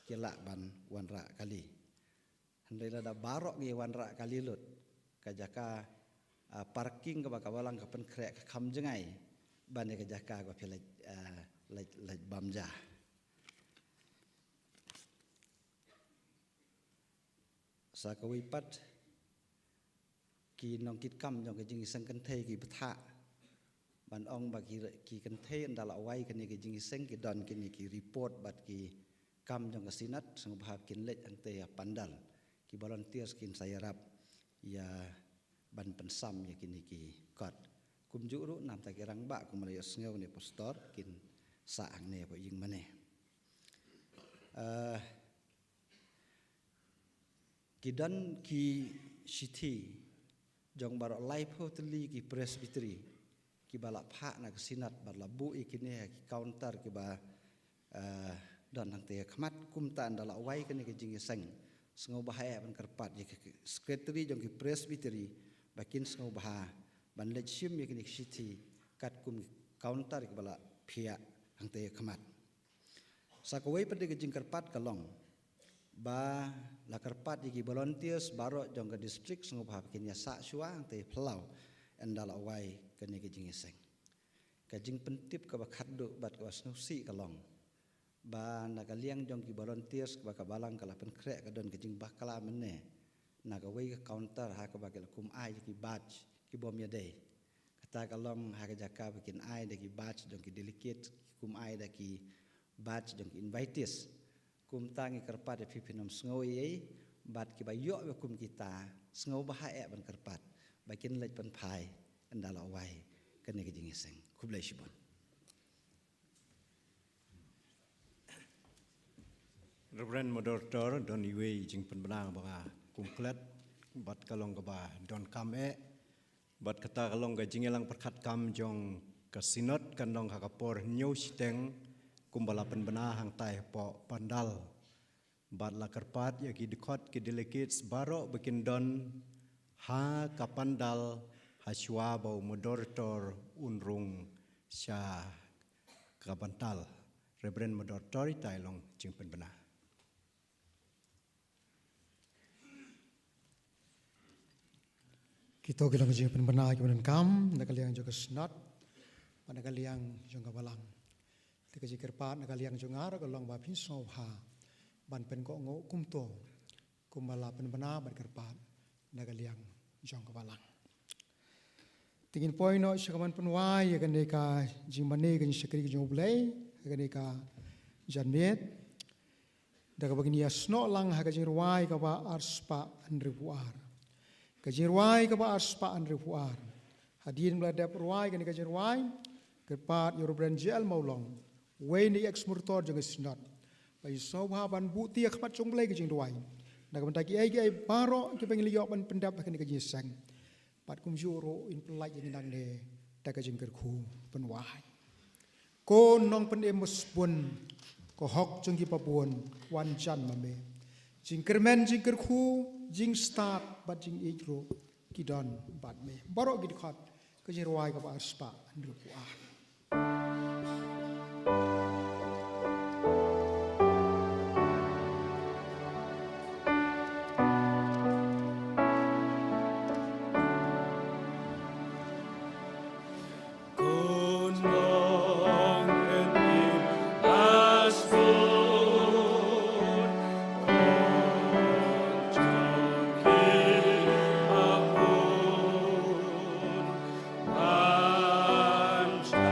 kila ban wanra kali handai lada barok gi wanra kali lut kajaka parking ka bakawalang ka pen krek kam jengai ban kajaka ka pelaj laj bamja sa ka wipat ki nong kit kam jong ka jing sang kan thei ki ptha ban ong ba ki kan thei ndala wai kan ki jing seng ki don ki report bat ki kam jong kasinat sang bahap kin lej ante pandal ki volunteers kin sayarap ya ban pensam ya kini ki kot kum juru nam ta kirang ba kum layo sngau ni pastor kin saang ne po ying mane kidan ki city jong barok life hoteli ki presbytery ki balak phak na kasinat barlabu ikini ki counter ki ba dan nanti kemat kumta andala awai kene ke jing seng sengau bahaya ban kerpat ye secretary jong ki presbytery bakin sengau baha ban lechim ye kene city kat kum counter ke bala phia angte kemat sakawai pede ke jing kerpat kalong ba la kerpat ye ki volunteers baro jong ke district sengau baha bakin ya sa shua angte plau andala awai kene ke jing seng ka jing pentip ka bakhaddo bat ka snusi kalong ba nakaliang jong ki volunteers ba kabalang kala pen krek ka don kijing bakala menne naga wei ka counter ha ka bakal kum ai ki badge ki bom ya dei kata kalong ha ka jaka bikin ai de ki badge jong ki delicate kum ai da ki badge jong ki invitees kum tangi kerpat de pipinom sngo ye bat ki ba yo kum kita sngo ba ha e ban kerpat bakin lej pen pai andala wai kene kijing seng kublai shibon Reverend Moderator Don Iwe jing penbenang banga kumplet bat kalong ka ba don kam bat kata kalong ga jingelang perkat kam jong ka sinot kandong hakapor nyu siteng kumbala penbena hang tai po pandal bat la kerpat ya ki dikot ki delegates baro bikin don ha ka pandal haswa bau moderator unrung sya ka bantal Reverend Moderator tailong jing penbena Kita kilang jing penbena ki banan kam nakaliang jong snot nakaliang jong kabalang tika jikirpat nakaliang jong ar kalong ba pin so ha ban pen ko ngo kumto kumbala penbena ban kerpat nakaliang jong kabalang tingin poino syakaman penwai ya kaneka jing mane kan syakri jong blai kaneka janmet daga bagini asno lang ha jing ruai ka ba arspa andribuar kajirwai ka ba arspa andribuar hadin meladap ruai kan kajirwai kerpat yorobran jel maulong wei ni eksmurtor jeng snot bai sobha ban buti akhmat chonglai kajing ruai daga bantaki ai baro ki pengliok ban pendap kan kajing sang pat kum juro in pelai jeng nang ne daga jeng kerku penwai ko nong pen emus pun ko hok jeng ki papuan wan chan mame jing kermen jing kerku jing start bat jing ijro kidon bat me barok gid khat ke jing ruai ka ba spa andru puah I'm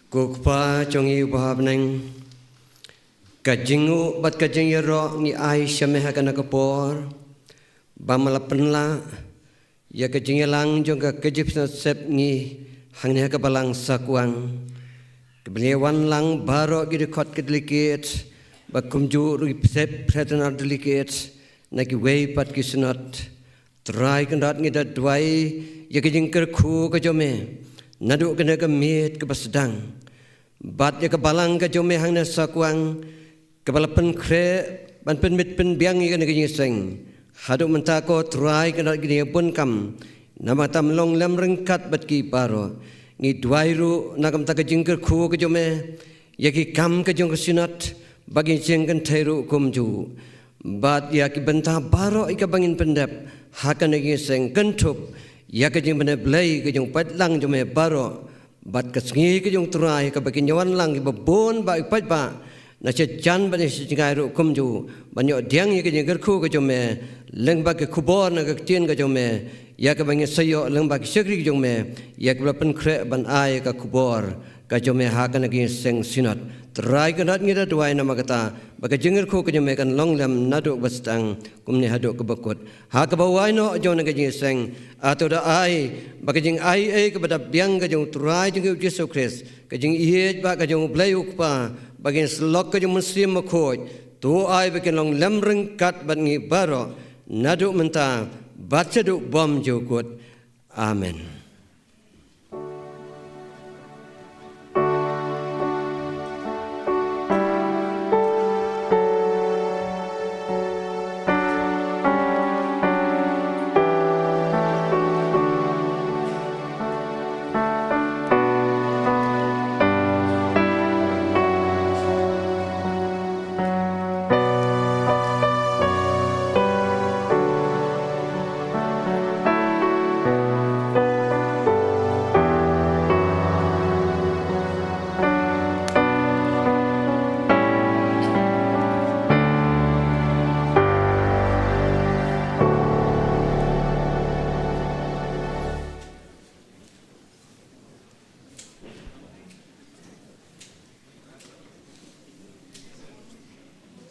Kukpa congi ubahab neng kajingu bat kajing yero ni ai syameh kana kapor bamalapen la ya kajing lang jongga kajip sep ni hangnya ka balang sakuang kebeliwan lang baro gidi kot kedlikit bakumju ri sep pretenar delikit naki wei pat kisnot try kandat ngida dwai ya kajing kerku kajome nadu kena kemit ke basedang bat ya kebalang ke jome hangna sakuang kebalapan kre ban pen mit pen biang ikan ke seng hadu mentako try kena gini pun kam nama tam long lam rengkat bat ki paro ngi dwairu nakam ta ke jingker khu ke jome ya ki kam ke jong sinat bagi jengkan thairu kumju bat ya ki bentah baro ika bangin pendap hakan ke seng kentup ya ke jing benda belai ke jong patlang jome baro bat ke sengi ke jong turai ke bagi nyawan lang ke babon ba ipat ba na che chan ba ni singai ru kumju banyo diang ke jing gerku ke jome leng ba ke kubor na ke tien ke jome ya ke bangi sayo leng ba ke sekri ke jome ya ke pen kre ban ai ke kubor ke jome hakan ke seng sinat trai ke nat ngira duai nama kata bagi jingir ku ke jome kan long lam nadu bastang kumni hadu ke bakut ha ke bawai no jong ke jing seng atau da ai bagi jing ai ke pada biang ke jong turai jing Yesus Kristus ke jing iej ba ke jong blai ukpa bagi slok ke jong muslim khoj tu ai bagi long lam rengkat ban ngi baro nadu menta baca du bom jogot amen.